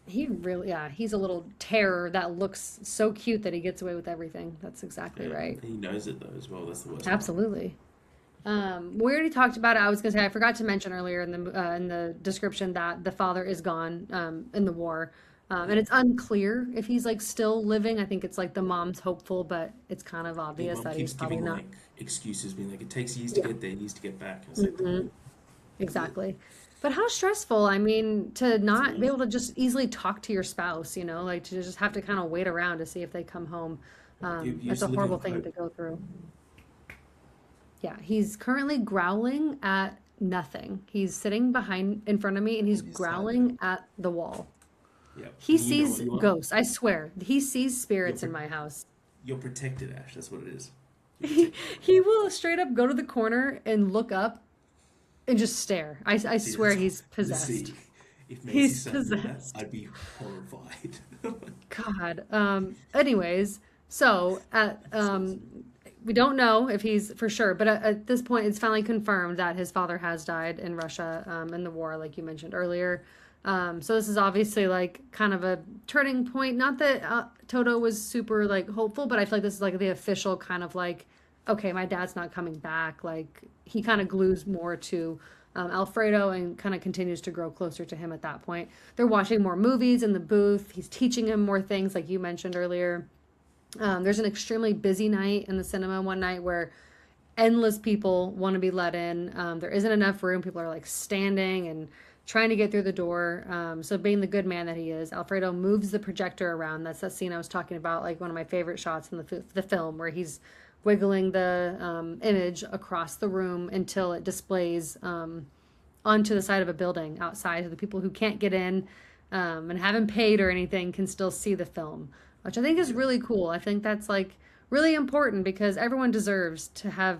Speaker 1: he really, yeah, he's a little terror that looks so cute that he gets away with everything. That's exactly
Speaker 3: Yeah,
Speaker 1: right.
Speaker 3: he knows it though as well. That's the worst part.
Speaker 1: Absolutely. We already talked about it. I was gonna say I forgot to mention earlier in the description that the father is gone in the war, and
Speaker 3: Yeah.
Speaker 1: it's unclear if he's like still living. I think it's like the mom's hopeful, but it's kind of
Speaker 3: Yeah,
Speaker 1: obvious
Speaker 3: mum
Speaker 1: that he's
Speaker 3: keeps
Speaker 1: probably
Speaker 3: giving
Speaker 1: not.
Speaker 3: like excuses, being like, it takes years to
Speaker 1: Yeah,
Speaker 3: get there, years to get back. And it's like,
Speaker 1: hmm
Speaker 3: yeah,
Speaker 1: exactly. But how stressful, I mean, to
Speaker 3: it's
Speaker 1: not be able
Speaker 3: awful.
Speaker 1: to just easily talk to your spouse, like to just have to kind of wait around to see if they come home.
Speaker 3: You
Speaker 1: That's
Speaker 3: used
Speaker 1: a
Speaker 3: to live
Speaker 1: horrible
Speaker 3: on
Speaker 1: thing
Speaker 3: coke.
Speaker 1: to go through. Yeah, he's currently growling at nothing. He's sitting behind in front of me and he's
Speaker 3: On your side though.
Speaker 1: growling at the wall.
Speaker 3: Yep.
Speaker 1: He
Speaker 3: And you know what
Speaker 1: sees
Speaker 3: you are?
Speaker 1: ghosts, I swear. He sees
Speaker 3: You're
Speaker 1: spirits in
Speaker 3: pro-
Speaker 1: my house.
Speaker 3: you're protected, Ash. That's what it is. You're
Speaker 1: He,
Speaker 3: protected.
Speaker 1: he will straight up go to the corner and look up and just stare. I
Speaker 3: See,
Speaker 1: swear
Speaker 3: that's
Speaker 1: he's
Speaker 3: see.
Speaker 1: possessed.
Speaker 3: If Macy
Speaker 1: He's
Speaker 3: started doing that,
Speaker 1: possessed.
Speaker 3: I'd be horrified.
Speaker 1: God. Anyways, so
Speaker 3: That's awesome.
Speaker 1: we don't know if he's for sure, but at this point, it's finally confirmed that his father has died in Russia in the war, like you mentioned earlier. So this is obviously like kind of a turning point. Not that Toto was super like hopeful, but I feel like this is like the official kind of like, okay, my dad's not coming back. Like he kind of glues more to Alfredo and kind of continues to grow closer to him at that point. They're watching more movies in the booth. He's teaching him more things, like you mentioned earlier. There's an extremely busy night in the cinema one night where endless people want to be let in. There isn't enough room. People are like standing and trying to get through the door. So being the good man that he is, Alfredo moves the projector around. That's that scene I was talking about, like one of my favorite shots in the film where he's wiggling the image across the room until it displays onto the side of a building outside, so the people who can't get in and haven't paid or anything can still see the film, which I think is
Speaker 3: Yeah.
Speaker 1: really cool. I think that's like really important because everyone deserves to have,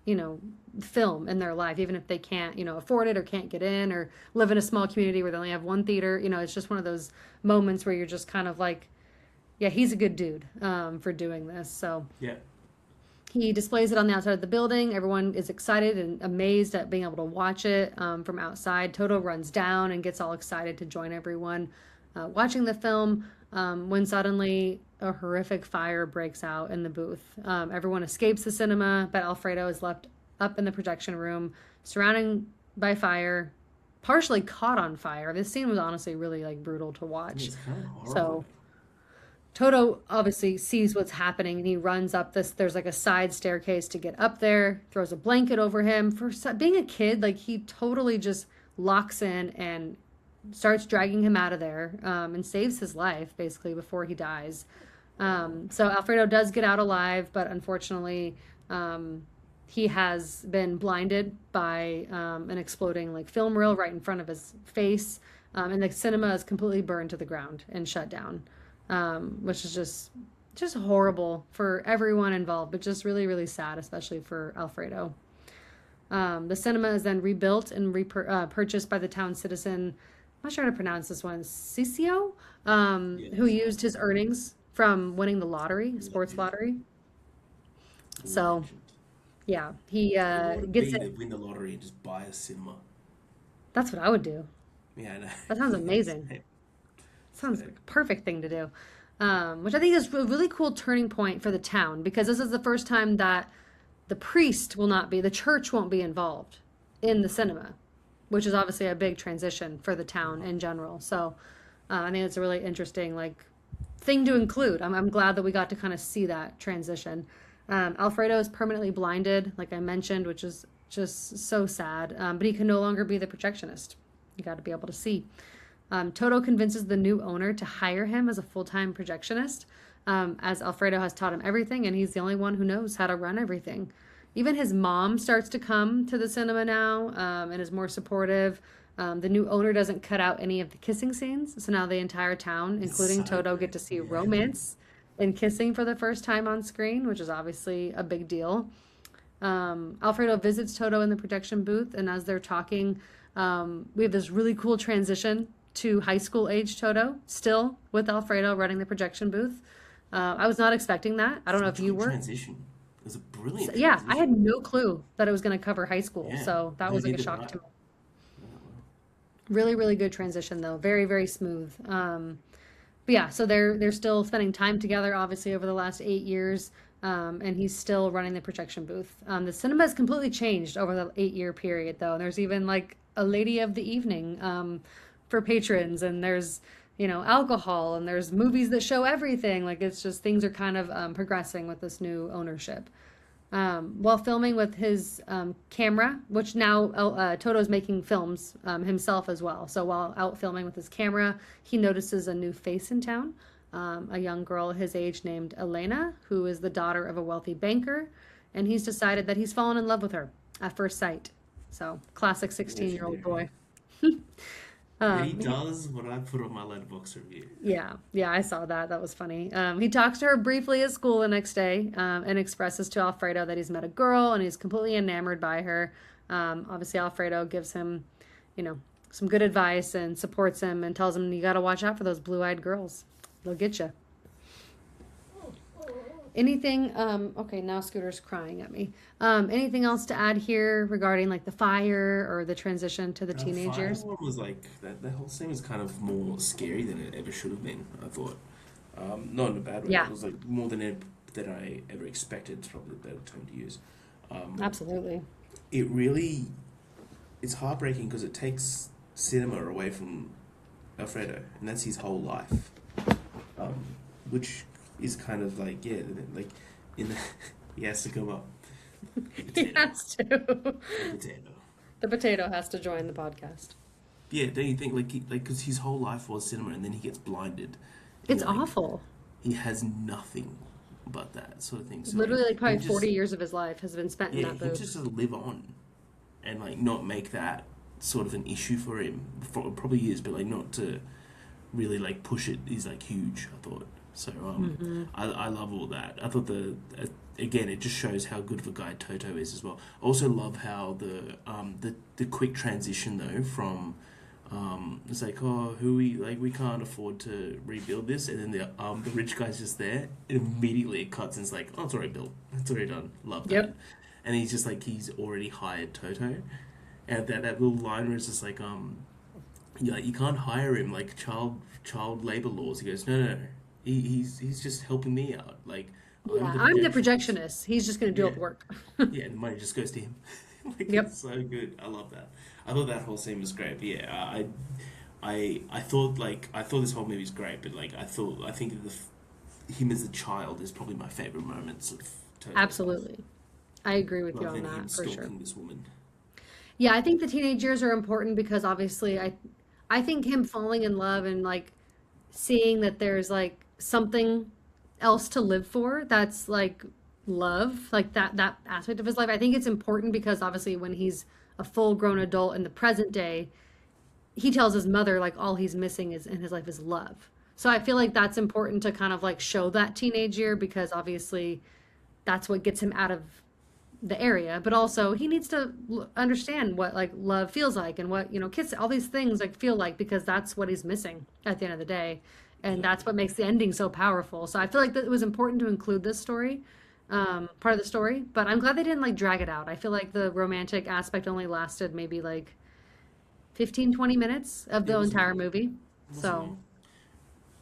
Speaker 1: you know, film in their life, even if they can't, afford it or can't get in or live in a small community where they only have one theater. It's just one of those moments where you're just kind of like, yeah, he's a good dude for doing this. So
Speaker 3: Yeah.
Speaker 1: he displays it on the outside of the building. Everyone is excited and amazed at being able to watch it from outside. Toto runs down and gets all excited to join everyone watching the film when suddenly a horrific fire breaks out in the booth. Everyone escapes the cinema, but Alfredo is left up in the projection room, surrounded by fire, partially caught on fire. This scene was honestly really like brutal to
Speaker 3: Yeah,
Speaker 1: watch.
Speaker 3: it's kind of
Speaker 1: So
Speaker 3: horrifying.
Speaker 1: Toto obviously sees what's happening and he runs up this. There's like a side staircase to get up there, throws a blanket over him. For being a kid, like he totally just locks in and starts dragging him out of there and saves his life basically before he dies.
Speaker 3: Wow.
Speaker 1: So Alfredo does get out alive, but unfortunately, he has been blinded by an exploding like film reel right in front of his face, and the cinema is completely burned to the ground and shut down, which is just horrible for everyone involved, but just really really sad, especially for Alfredo. The cinema is then rebuilt and purchased by the town citizen. I'm not sure how to pronounce this one, Cicio,
Speaker 3: Yeah,
Speaker 1: who
Speaker 3: that's right.
Speaker 1: used his earnings from winning the lottery, sports
Speaker 3: Legend.
Speaker 1: lottery. So
Speaker 3: Legend.
Speaker 1: yeah, he
Speaker 3: How good would it
Speaker 1: gets
Speaker 3: be
Speaker 1: it.
Speaker 3: to win the lottery and just buy a cinema?
Speaker 1: That's what I would do.
Speaker 3: Yeah, I know.
Speaker 1: That sounds amazing.
Speaker 3: Same.
Speaker 1: Sounds
Speaker 3: Same.
Speaker 1: like a perfect thing to do. Which I think is a really cool turning point for the town because this is the first time that the church won't be involved in the cinema, which is obviously a big transition for the town in general. So I think it's a really interesting like thing to include. I'm glad that we got to kind of see that transition. Alfredo is permanently blinded, like I mentioned, which is just so sad. But he can no longer be the projectionist. You got to be able to see. Toto convinces the new owner to hire him as a full-time projectionist, as Alfredo has taught him everything, and he's the only one who knows how to run everything. Even his mom starts to come to the cinema now, and is more supportive. The new owner doesn't cut out any of the kissing scenes, so now the entire town, including Toto, get to see romance and kissing for the first time on screen, which is obviously a big deal. Alfredo visits Toto in the projection booth, and as they're talking, we have this really cool transition to high school age Toto, still with Alfredo running the projection booth. I was not expecting that. I don't know if you were.
Speaker 2: Transition. It was a brilliant
Speaker 1: Yeah,
Speaker 2: transition.
Speaker 1: I had no clue that it was going to cover high school,
Speaker 2: Yeah,
Speaker 1: so that
Speaker 2: they
Speaker 1: was like a
Speaker 2: did it
Speaker 1: shock
Speaker 2: right.
Speaker 1: to me. Really, really good transition though. Very, very smooth. But yeah, so they're still spending time together, obviously over the last 8 years, and he's still running the projection booth. The cinema has completely changed over the 8-year period, though. There's even like a lady of the evening for patrons, and there's alcohol, and there's movies that show everything. Like it's just things are kind of progressing with this new ownership. While filming with his camera, which now Toto's making films himself as well. So while out filming with his camera, he notices a new face in town, a young girl his age named Elena, who is the daughter of a wealthy banker, and he's decided that he's fallen in love with her at first sight. So classic 16-year-old boy.
Speaker 2: And he does what I put on my letterbox review.
Speaker 1: Yeah, I saw that. That was funny. He talks to her briefly at school the next day, and expresses to Alfredo that he's met a girl and he's completely enamored by her. Obviously, Alfredo gives him, some good advice and supports him and tells him you got to watch out for those blue-eyed girls. They'll get you. Anything? Okay, now Scooter's crying at me. Anything else to add here regarding like the fire or the transition to the teenage
Speaker 2: Fire
Speaker 1: years?
Speaker 2: one was like that whole scene was kind of more scary than it ever should have been, I thought. Not in a bad way.
Speaker 1: Yeah.
Speaker 2: It was like more than I ever expected. It's probably the better term to use.
Speaker 1: Absolutely.
Speaker 2: It's heartbreaking because it takes cinema away from Alfredo, and that's his whole life. Which is kind of like, yeah, like in the, he has to come up.
Speaker 1: He has to.
Speaker 2: Potato.
Speaker 1: The potato has to join the podcast.
Speaker 2: Yeah, don't you think because his whole life was cinema, and then he gets blinded.
Speaker 1: It's
Speaker 2: And, like,
Speaker 1: awful.
Speaker 2: he has nothing but that sort of thing. So
Speaker 1: Literally, like probably
Speaker 2: he
Speaker 1: 40 years of his life has been spent in
Speaker 2: yeah,
Speaker 1: that
Speaker 2: he
Speaker 1: booth.
Speaker 2: just has to live on, and like not make that sort of an issue for him. For probably is, but like not to really like push it is like huge. I thought so. I love all that. I thought again it just shows how good of a guy Toto is as well. I also love how the quick transition though from. It's like, oh, we can't afford to rebuild this, and then the rich guy's just there, and immediately it cuts and it's like, oh, it's already built, it's already done, love that.
Speaker 1: Yep.
Speaker 2: And he's just like, he's already hired Toto, and that little line where it's just like, you can't hire him, like child labor laws. He goes, no, he's just helping me out, like
Speaker 1: I'm the projectionist. He's just going to do all the work.
Speaker 2: yeah, and the money just goes to him. Like,
Speaker 1: Yep.
Speaker 2: It's so good. I love that. I thought that whole scene was great. But yeah, I thought this whole movie was great. But like I think that him as a child is probably my favorite moments of Toto.
Speaker 1: Absolutely. I agree with you
Speaker 2: Rather
Speaker 1: on
Speaker 2: than him
Speaker 1: that for
Speaker 2: stalking
Speaker 1: sure.
Speaker 2: this woman.
Speaker 1: Yeah, I think the teenage years are important because obviously I think him falling in love and like seeing that there's like something else to live for that's like love, like that aspect of his life. I think it's important because obviously when he's a full grown adult in the present day, he tells his mother like all he's missing is in his life is love. So I feel like that's important to kind of like show that teenage year because obviously that's what gets him out of the area, but also he needs to understand what like love feels like and what kiss, all these things like feel like, because that's what he's missing at the end of the day, and that's what makes the ending so powerful. So I feel like that it was important to include this story, part of the story, but I'm glad they didn't like drag it out. I feel like the romantic aspect only lasted maybe like 15-20 minutes of the entire movie. So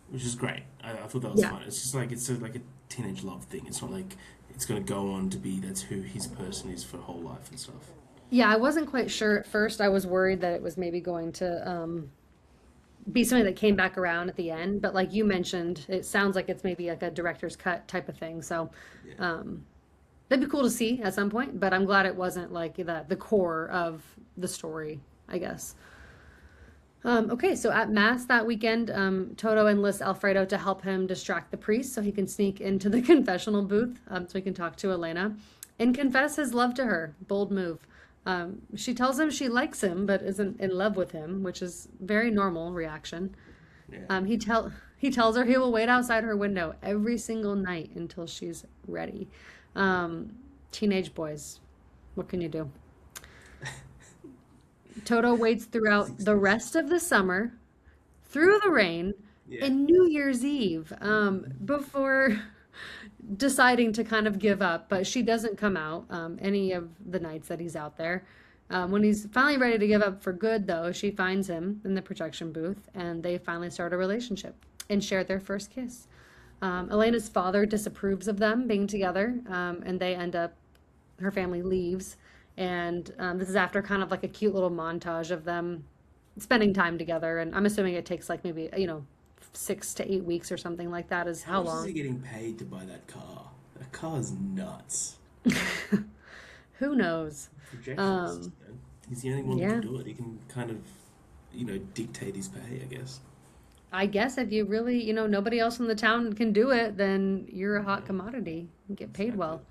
Speaker 2: Which is great. I thought that was
Speaker 1: yeah,
Speaker 2: fun. It's just like it's sort of like a teenage love thing. It's not like it's going to go on to be that's who his person is for whole life and stuff.
Speaker 1: Yeah, I wasn't quite sure at first. I was worried that it was maybe going to be something that came back around at the end, but like you mentioned, it sounds like it's maybe like a director's cut type of thing. So,
Speaker 3: Yeah.
Speaker 1: um, that'd be cool to see at some point, but I'm glad it wasn't like the core of the story, I guess. Okay, so at Mass that weekend, Toto enlists Alfredo to help him distract the priest so he can sneak into the confessional booth so he can talk to Elena and confess his love to her. Bold move. She tells him she likes him but isn't in love with him, which is very normal reaction.
Speaker 3: Yeah.
Speaker 1: He tells her he will wait outside her window every single night until she's ready. Teenage boys, what can you do? Toto waits throughout the
Speaker 3: 60s.
Speaker 1: rest of the summer, through the rain,
Speaker 3: Yeah.
Speaker 1: and New Year's Eve, before deciding to kind of give up. But she doesn't come out any of the nights that he's out there. When he's finally ready to give up for good, though, she finds him in the projection booth, and they finally start a relationship and share their first kiss. Elena's father disapproves of them being together, and they end up, her family leaves. And this is after kind of like a cute little montage of them spending time together. And I'm assuming it takes like maybe, 6 to 8 weeks or something like that is
Speaker 3: How
Speaker 1: how
Speaker 3: much is he
Speaker 1: long.
Speaker 3: getting paid to buy that car? That car is nuts.
Speaker 1: Who knows?
Speaker 3: Projections.
Speaker 1: Um,
Speaker 3: He's the only one that can
Speaker 1: yeah.
Speaker 3: do it. He can kind of, dictate his pay, I guess.
Speaker 1: I guess if you really, nobody else in the town can do it, then you're a hot
Speaker 3: Yeah,
Speaker 1: commodity. You get paid
Speaker 3: exactly.
Speaker 1: well.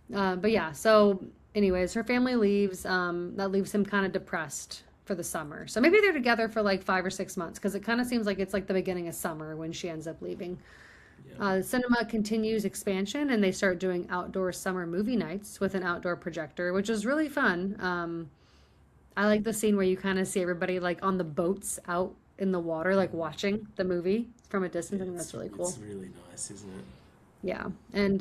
Speaker 1: But yeah, so anyways, her family leaves. That leaves him kind of depressed for the summer. So maybe they're together for like 5 or 6 months because it kind of seems like it's like the beginning of summer when she ends up leaving.
Speaker 3: Yeah.
Speaker 1: The cinema continues expansion and they start doing outdoor summer movie nights with an outdoor projector, which is really fun. I like the scene where you kind of see everybody like on the boats out in the water, like watching the movie from a
Speaker 3: Yeah,
Speaker 1: distance. I think that's really
Speaker 3: it's
Speaker 1: cool.
Speaker 3: really nice, isn't it?
Speaker 1: Yeah. And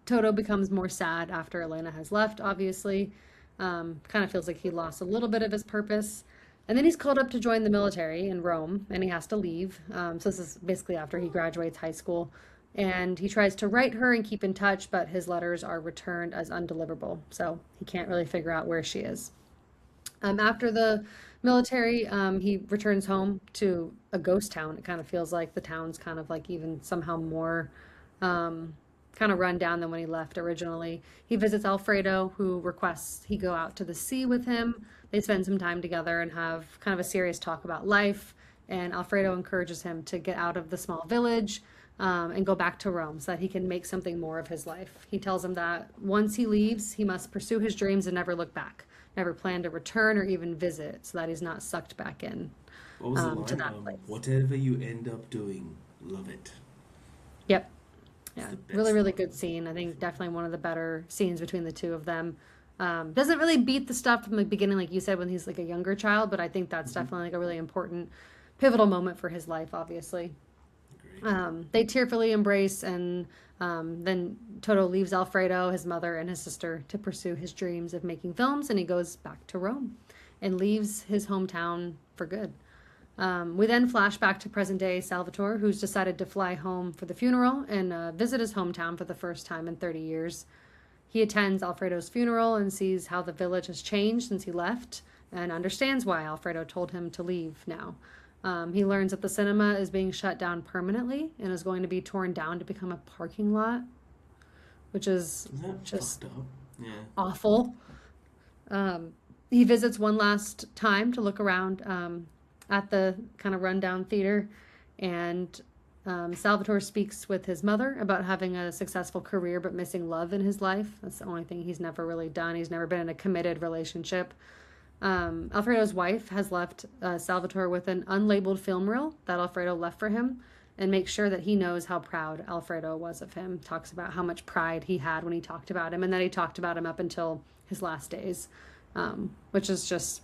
Speaker 1: Toto becomes more sad after Elena has left, obviously. Kind of feels like he lost a little bit of his purpose. And then he's called up to join the military in Rome and he has to leave. So this is basically after he graduates high school. And he tries to write her and keep in touch, but his letters are returned as undeliverable. So he can't really figure out where she is. After the military, he returns home to a ghost town. It kind of feels like the town's kind of like even somehow more kind of run down than when he left originally. He visits Alfredo, who requests he go out to the sea with him. They spend some time together and have kind of a serious talk about life. And Alfredo encourages him to get out of the small village and go back to Rome so that he can make something more of his life. He tells him that once he leaves, he must pursue his dreams and never look back, never plan to return or even visit so that he's not sucked back in
Speaker 3: What was the
Speaker 1: to
Speaker 3: line?
Speaker 1: that place.
Speaker 3: Whatever you end up doing, love it.
Speaker 1: Yep.
Speaker 3: It's
Speaker 1: Yeah,
Speaker 3: the
Speaker 1: really,
Speaker 3: best
Speaker 1: really
Speaker 3: line
Speaker 1: good
Speaker 3: ever.
Speaker 1: scene. I think definitely one of the better scenes between the two of them. Doesn't really beat the stuff from the beginning, like you said, when he's like a younger child, but I think that's
Speaker 3: Hmm.
Speaker 1: definitely like a really important, pivotal moment for his life, obviously.
Speaker 3: Agreed.
Speaker 1: They tearfully embrace, and then Toto leaves Alfredo, his mother, and his sister to pursue his dreams of making films, and he goes back to Rome and leaves his hometown for good. We then flash back to present day Salvatore, who's decided to fly home for the funeral and visit his hometown for the first time in 30 years. He attends Alfredo's funeral and sees how the village has changed since he left and understands why Alfredo told him to leave now. He learns that the cinema is being shut down permanently and is going to be torn down to become a parking lot, which is
Speaker 3: Isn't that
Speaker 1: just
Speaker 3: fucked up? Yeah.
Speaker 1: awful. He visits one last time to look around at the kind of rundown theater, and Salvatore speaks with his mother about having a successful career but missing love in his life. That's the only thing he's never really done. He's never been in a committed relationship. Alfredo's wife has left Salvatore with an unlabeled film reel that Alfredo left for him and makes sure that he knows how proud Alfredo was of him. Talks about how much pride he had when he talked about him and that he talked about him up until his last days, which is just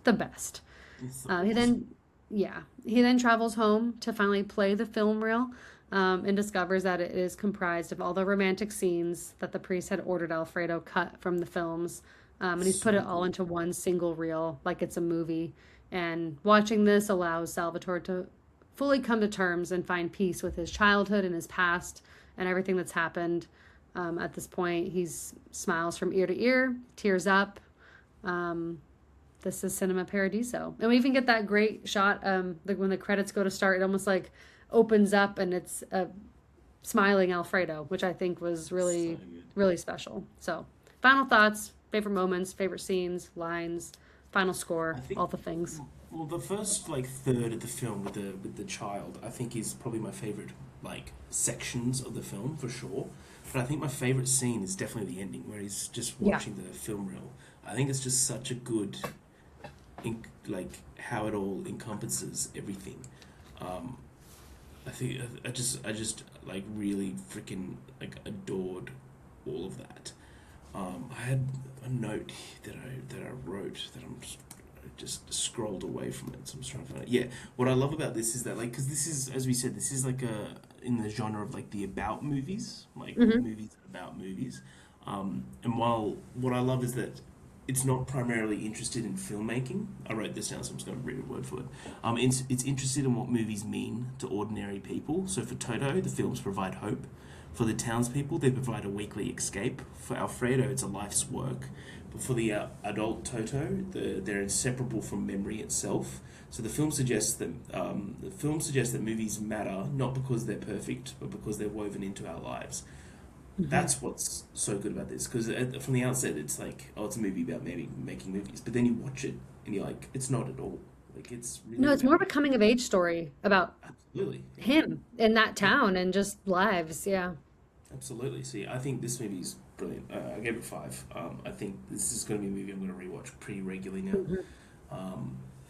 Speaker 1: the best.
Speaker 3: It's
Speaker 1: He
Speaker 3: awesome.
Speaker 1: then, yeah, he then travels home to finally play the film reel and discovers that it is comprised of all the romantic scenes that the priest had ordered Alfredo cut from the films. And he's put
Speaker 3: So
Speaker 1: it all
Speaker 3: cool.
Speaker 1: into one single reel, like it's a movie. And watching this allows Salvatore to fully come to terms and find peace with his childhood and his past and everything that's happened. At this point, he smiles from ear to ear, tears up, This is Cinema Paradiso. And we even get that great shot, like when the credits go to start, it almost like opens up and it's a smiling Alfredo, which I think was
Speaker 3: So
Speaker 1: really,
Speaker 3: good.
Speaker 1: really special. So, final thoughts, favorite moments, favorite scenes, lines, final
Speaker 3: I
Speaker 1: score,
Speaker 3: think
Speaker 1: all the things.
Speaker 3: well, the first like third of the film with the child, I think is probably my favorite like sections of the film for sure. But I think my favorite scene is definitely the ending where he's just
Speaker 1: Yeah.
Speaker 3: watching the film reel. I think it's just such a good, like how it all encompasses everything. Um, I think I just like really freaking like adored all of that. I had a note that I wrote that I just scrolled away from it, so I'm just trying to find it. Yeah, what I love about this is that like because this is as we said this is like a in the genre of like the about movies, like
Speaker 1: Hmm.
Speaker 3: movies about movies. And while what I love is that it's not primarily interested in filmmaking. I wrote this down, so I'm just going to read it word for word. It's interested in what movies mean to ordinary people. So for Toto, the films provide hope. For the townspeople, they provide a weekly escape. For Alfredo, it's a life's work. But for the adult Toto, they're inseparable from memory itself. So the film suggests that movies matter not because they're perfect, but because they're woven into our lives.
Speaker 1: Hmm.
Speaker 3: That's what's so good about this because from the outset it's like it's a movie about maybe making movies, but then you watch it and you're like it's not at all. Like it's
Speaker 1: No,
Speaker 3: really
Speaker 1: it's more
Speaker 3: about
Speaker 1: of a coming of age story about
Speaker 3: absolutely, yeah,
Speaker 1: him in that
Speaker 3: yeah,
Speaker 1: town and just lives. Yeah.
Speaker 3: absolutely. See, I think this movie's brilliant. I gave it five. I think this is going to be a movie I'm going to rewatch pretty regularly now.
Speaker 1: Mhm.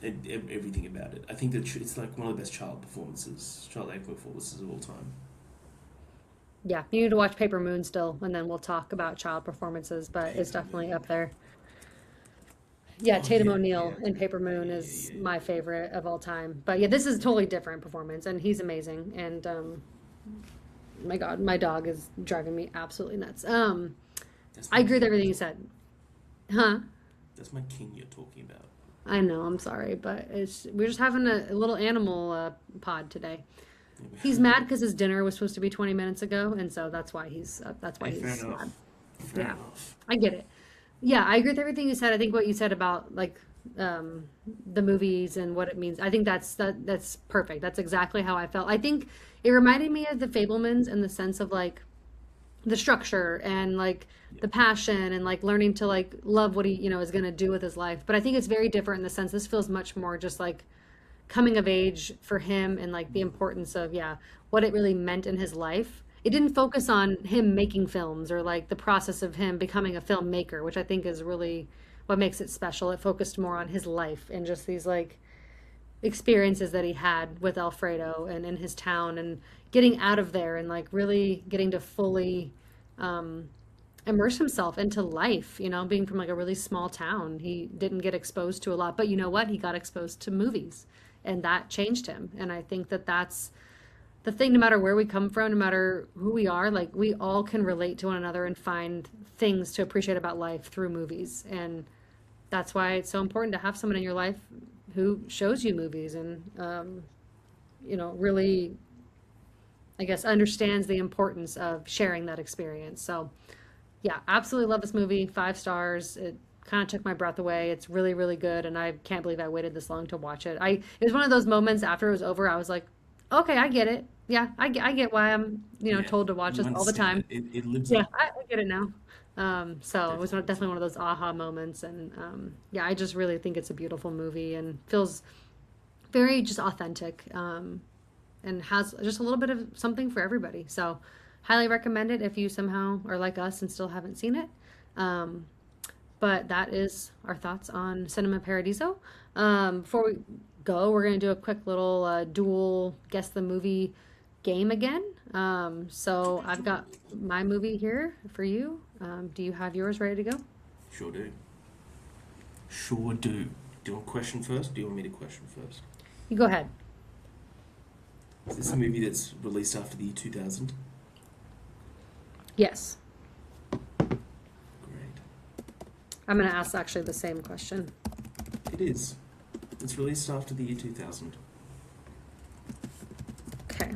Speaker 3: Everything about it. I think that it's like one of the best child acting performances of all time.
Speaker 1: Yeah, you need to watch Paper Moon still, and then we'll talk about child performances, but it's
Speaker 3: Paper
Speaker 1: definitely up
Speaker 3: Moon.
Speaker 1: there. Yeah,
Speaker 3: Oh
Speaker 1: Tatum
Speaker 3: yeah,
Speaker 1: O'Neal
Speaker 3: yeah,
Speaker 1: in Paper Moon
Speaker 3: yeah,
Speaker 1: is
Speaker 3: yeah, yeah.
Speaker 1: my favorite of all time. But yeah, this is a totally different performance, and he's amazing. And my God, my dog is driving me absolutely nuts.
Speaker 3: That's
Speaker 1: I
Speaker 3: my
Speaker 1: agree with
Speaker 3: king
Speaker 1: everything
Speaker 3: you're
Speaker 1: you
Speaker 3: talking.
Speaker 1: said. Huh?
Speaker 3: That's my king you're talking about.
Speaker 1: I know, I'm sorry, but it's we're just having a little animal pod today. He's mad because his dinner was supposed to be 20 minutes ago, and so that's why
Speaker 3: Hey, fair
Speaker 1: he's mad.
Speaker 3: enough. Fair
Speaker 1: Yeah,
Speaker 3: enough.
Speaker 1: I get it. Yeah, I agree with everything you said. I think what you said about like the movies and what it means. I think that's perfect. That's exactly how I felt. I think it reminded me of the Fablemans in the sense of like the structure and like
Speaker 3: Yeah.
Speaker 1: the passion and like learning to like love what he, is going to do with his life. But I think it's very different in the sense this feels much more just like coming of age for him and like the importance of what it really meant in his life. It didn't focus on him making films or like the process of him becoming a filmmaker, which I think is really what makes it special. It focused more on his life and just these like experiences that he had with Alfredo and in his town and getting out of there and like really getting to fully um, immerse himself into life, being from like a really small town. He didn't get exposed to a lot, but you know what? He got exposed to movies and that changed him. And I think that that's the thing, no matter where we come from, no matter who we are, like we all can relate to one another and find things to appreciate about life through movies. And that's why it's so important to have someone in your life who shows you movies and, really, I guess, understands the importance of sharing that experience. So, yeah, absolutely love this movie. 5 stars. It kind of took my breath away. It's really, really good, and I can't believe I waited this long to watch it. It was one of those moments after it was over. I was like, okay, I get it. Yeah, I get why I'm
Speaker 3: Yeah,
Speaker 1: told to watch
Speaker 3: you
Speaker 1: this all the
Speaker 3: understand
Speaker 1: time.
Speaker 3: it. It lives
Speaker 1: Yeah,
Speaker 3: up.
Speaker 1: I get it now. So it was
Speaker 3: Definitely lives
Speaker 1: definitely
Speaker 3: up.
Speaker 1: one of those aha moments, and yeah, I just really think it's a beautiful movie and feels very just authentic, and has just a little bit of something for everybody. So, highly recommend it if you somehow are like us and still haven't seen it. Um, but that is our thoughts on Cinema Paradiso. Before we go, we're going to do a quick little dual guess the movie game again. So I've got my movie here for you. Do you have yours ready to go?
Speaker 3: Sure do. Sure do. Do you want a question first? Do you want me to question first?
Speaker 1: You go ahead.
Speaker 3: Is this a movie that's released after the year 2000?
Speaker 1: Yes.
Speaker 3: Great.
Speaker 1: I'm going to ask actually the same question.
Speaker 3: It is. It's released after the year 2000.
Speaker 1: Okay.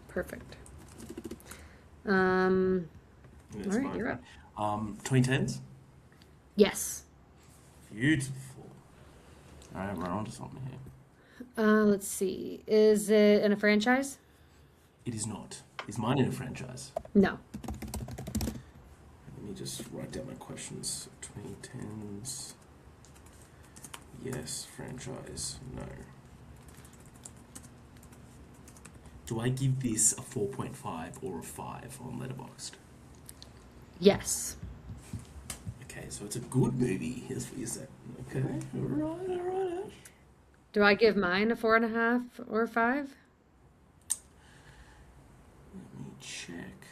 Speaker 1: Perfect. Um,
Speaker 3: And
Speaker 1: all
Speaker 3: that's
Speaker 1: right,
Speaker 3: fine.
Speaker 1: you're up.
Speaker 3: 2010s?
Speaker 1: Yes.
Speaker 2: Beautiful. All right, we're on to something here.
Speaker 1: Let's see. Is it in a franchise?
Speaker 2: It is not. Is mine in a franchise?
Speaker 1: No.
Speaker 2: Let me just write down my questions. 2010s. Yes. Franchise. No. Do I give this a 4.5 or a 5 on Letterboxd?
Speaker 1: Yes.
Speaker 2: Okay, so it's a good movie. Here's what you said. Okay. All right, Ash.
Speaker 1: Do I give mine a 4.5 or a 5?
Speaker 2: Let me check.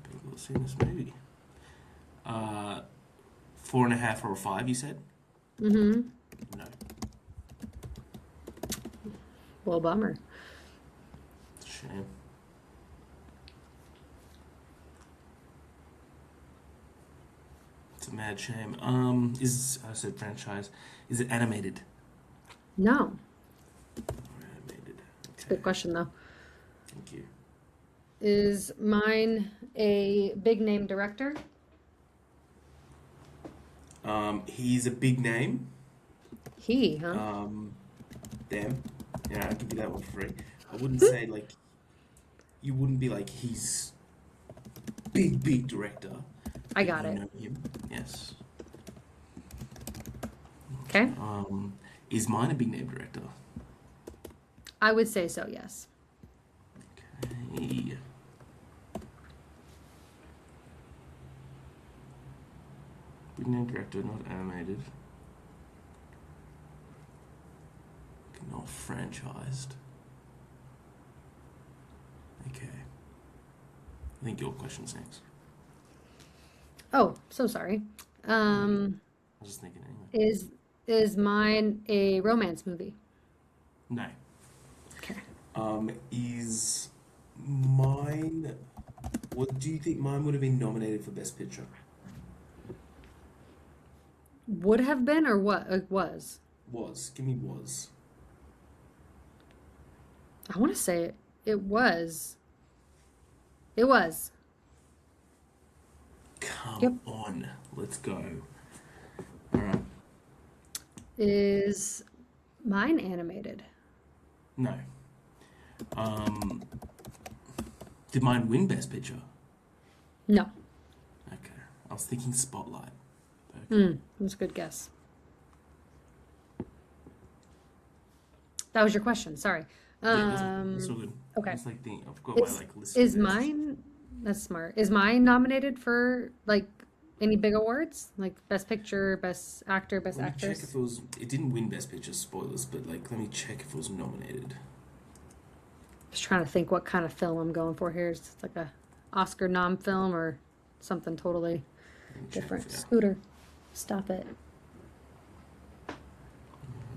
Speaker 2: People have seen this movie. 4.5 or a 5, you said?
Speaker 1: Mm-hmm.
Speaker 2: No.
Speaker 1: Well, bummer.
Speaker 2: Shame. It's a mad shame. I said franchise. Is it animated?
Speaker 1: No.
Speaker 2: Animated.
Speaker 1: It's a good question, though.
Speaker 2: Thank you.
Speaker 1: Is mine a big name director?
Speaker 2: He's a big name.
Speaker 1: He, huh?
Speaker 2: Damn. Yeah, I'll give you that one for free. I wouldn't say like you wouldn't be like he's big director.
Speaker 1: I
Speaker 2: but
Speaker 1: got
Speaker 2: you
Speaker 1: it.
Speaker 2: know him. Yes.
Speaker 1: Okay.
Speaker 2: Is mine a big name director?
Speaker 1: I would say so, yes.
Speaker 2: Okay. Big name director, not animated. Not franchised. Okay. I think your question's next.
Speaker 1: Oh, so sorry.
Speaker 2: I was just thinking anyway.
Speaker 1: Is mine a romance movie?
Speaker 2: No.
Speaker 1: Okay.
Speaker 2: Is mine... What do you think mine would have been nominated for Best Picture?
Speaker 1: Would have been or what? It was.
Speaker 2: Was. Give me was.
Speaker 1: I want to say it was. It was.
Speaker 2: Come
Speaker 1: Yep.
Speaker 2: on. Let's go. All right.
Speaker 1: Is mine animated?
Speaker 2: No. Did mine win Best Picture?
Speaker 1: No.
Speaker 2: Okay. I was thinking Spotlight. Okay.
Speaker 1: That's a good guess. That was your question. Sorry.
Speaker 2: Yeah, that's all good.
Speaker 1: Okay.
Speaker 2: I was like thinking, I've got my
Speaker 1: Is,
Speaker 2: like list.
Speaker 1: is mine? That's smart. Is mine nominated for like any big awards, like Best Picture, Best Actor, Best
Speaker 2: Let me check
Speaker 1: Actress?
Speaker 2: if it was. It didn't win Best Picture, spoilers, but like, let me check if it was nominated.
Speaker 1: Just trying to think what kind of film I'm going for here. Is it like a Oscar nom film or something totally
Speaker 2: Let me check
Speaker 1: different?
Speaker 2: for you.
Speaker 1: Scooter, stop it.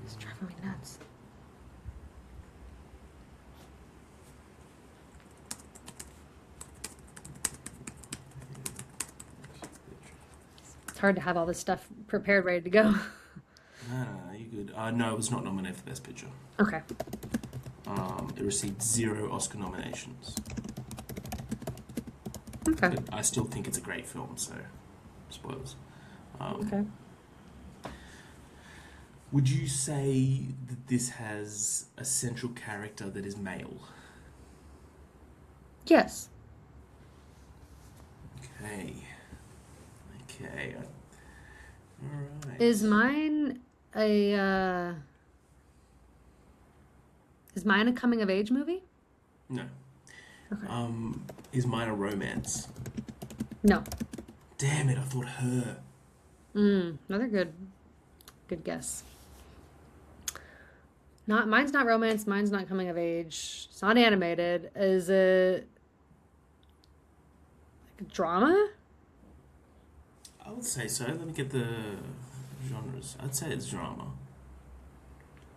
Speaker 1: It's driving me nuts. It's hard to have all this stuff prepared, ready to go.
Speaker 2: No, you're good. No, it was not nominated for Best Picture.
Speaker 1: Okay.
Speaker 2: It received 0 Oscar nominations.
Speaker 1: Okay.
Speaker 2: But I still think it's a great film, so spoilers.
Speaker 1: Okay.
Speaker 2: Would you say that this has a central character that is male?
Speaker 1: Yes.
Speaker 2: Okay. Okay. All right.
Speaker 1: Is mine a coming of age movie?
Speaker 2: No.
Speaker 1: Okay.
Speaker 2: Is mine a romance?
Speaker 1: No.
Speaker 2: Damn it! I thought Her.
Speaker 1: Another good guess. Mine's not romance, mine's not coming of age. It's not animated. Is it like a drama?
Speaker 2: I would say so. Let me get the genres. I'd say it's drama.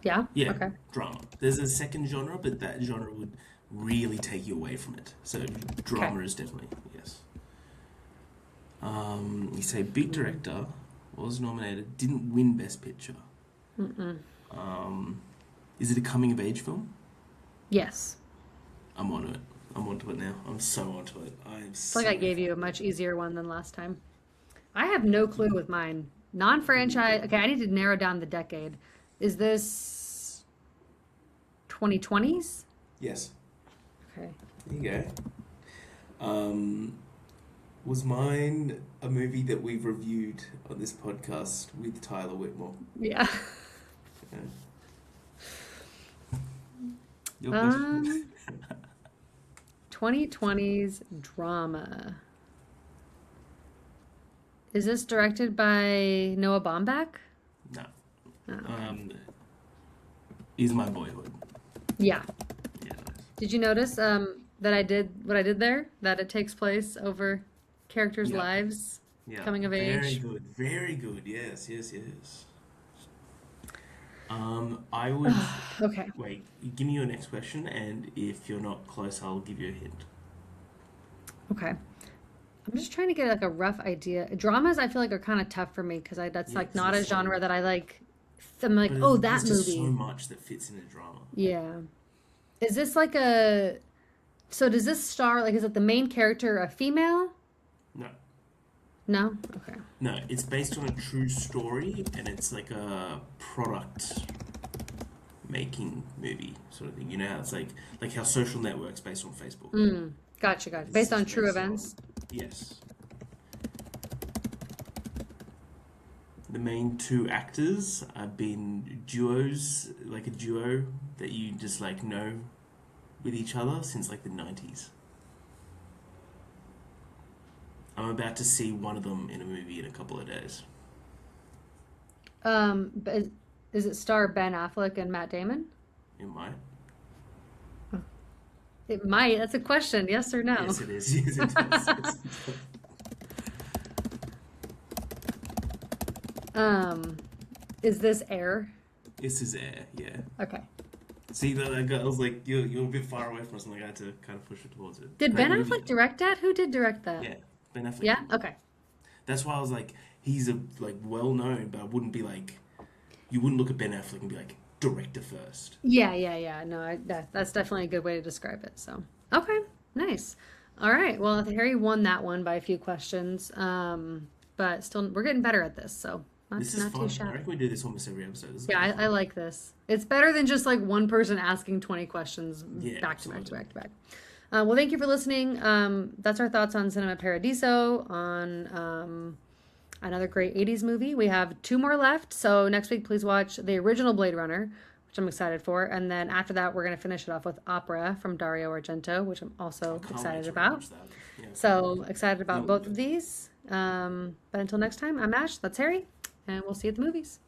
Speaker 1: Yeah?
Speaker 2: Yeah,
Speaker 1: Okay.
Speaker 2: drama. There's a second genre, but that genre would really take you away from it. So drama is definitely yes. You say big director was nominated, didn't win Best Picture. Is it a coming of age film?
Speaker 1: Yes.
Speaker 2: I'm on it.
Speaker 3: I'm onto it now. I'm so onto it. I am
Speaker 1: Feel
Speaker 3: so.
Speaker 1: like I gave you a much easier one than last time. I have no clue with mine. Non-franchise. Okay, I need to narrow down the decade. Is this 2020s?
Speaker 3: Yes.
Speaker 1: Okay.
Speaker 3: There you go. Was mine a movie that we've reviewed on this podcast with Tyler Whitmore?
Speaker 1: Yeah.
Speaker 3: Yeah. Your question?
Speaker 1: 2020s drama. Is this directed by Noah Baumbach?
Speaker 3: No.
Speaker 1: Oh.
Speaker 3: Is My Boyhood.
Speaker 1: Yeah.
Speaker 3: Yeah, nice.
Speaker 1: Did you notice that I did what I did there? That it takes place over characters'
Speaker 3: Yeah.
Speaker 1: lives,
Speaker 3: Yeah.
Speaker 1: coming of
Speaker 3: Very
Speaker 1: age.
Speaker 3: good. Very good. Yes, yes, yes. I would
Speaker 1: Okay.
Speaker 3: wait. Give me your next question, and if you're not close, I'll give you a hint.
Speaker 1: Okay. I'm just trying to get like a rough idea. Dramas I feel like are kind of tough for me because that's
Speaker 3: Yeah,
Speaker 1: like
Speaker 3: 'cause
Speaker 1: not a
Speaker 3: there's so
Speaker 1: genre that I like. I'm like,
Speaker 3: but
Speaker 1: oh,
Speaker 3: there's
Speaker 1: that
Speaker 3: just so
Speaker 1: movie.
Speaker 3: much that fits in a drama.
Speaker 1: Yeah. Is this like a so does this star like is it the main character a female?
Speaker 3: No,
Speaker 1: No? Okay.
Speaker 3: no, it's based on a true story, and it's like a product making movie sort of thing. You know how it's like how Social Network's based on Facebook.
Speaker 1: Gotcha.
Speaker 3: This
Speaker 1: Based on
Speaker 3: is
Speaker 1: true
Speaker 3: based
Speaker 1: events.
Speaker 3: Yes. The main two actors have been duos, like a duo that you just like know with each other since like the 90s. I'm about to see one of them in a movie in a couple of days.
Speaker 1: But is it star Ben Affleck and Matt Damon?
Speaker 3: It might.
Speaker 1: It might. That's a question. Yes or no?
Speaker 3: Yes, it is. Yes, it does. Yes, it does.
Speaker 1: Is this Air?
Speaker 3: This is Air, yeah.
Speaker 1: Okay.
Speaker 3: See, I was like, you're a bit far away from us, and like, I had to kind of push it towards it.
Speaker 1: Did
Speaker 3: Great
Speaker 1: Ben
Speaker 3: movie.
Speaker 1: Affleck direct that? Who did direct that?
Speaker 3: Yeah, Ben Affleck.
Speaker 1: Yeah? Okay.
Speaker 3: That's why I was like, he's a like well known, but I wouldn't be like, you wouldn't look at Ben Affleck and be like, director first.
Speaker 1: Yeah. No, that's definitely a good way to describe it. So, okay, nice. All right. Well, Harry won that one by a few questions. But still, we're getting better at this. So,
Speaker 3: This
Speaker 1: not
Speaker 3: is
Speaker 1: too
Speaker 3: fun. I
Speaker 1: shabby.
Speaker 3: reckon we do this almost every episode. This is
Speaker 1: Yeah,
Speaker 3: really
Speaker 1: I
Speaker 3: fun.
Speaker 1: like this. It's better than just like one person asking 20 questions
Speaker 3: Yeah,
Speaker 1: back to back to
Speaker 3: absolutely.
Speaker 1: back to back. Well, thank you for listening. That's our thoughts on Cinema Paradiso, on another great 80s movie. We have 2 more left. So next week, please watch the original Blade Runner, which I'm excited for. And then after that, we're going to finish it off with Opera from Dario Argento, which I'm also
Speaker 3: Can't wait
Speaker 1: excited
Speaker 3: to
Speaker 1: about.
Speaker 3: rewatch that. Yeah,
Speaker 1: So excited about
Speaker 3: Yeah.
Speaker 1: both of these. But until next time, I'm Ash. That's Harry. And we'll see you at the movies.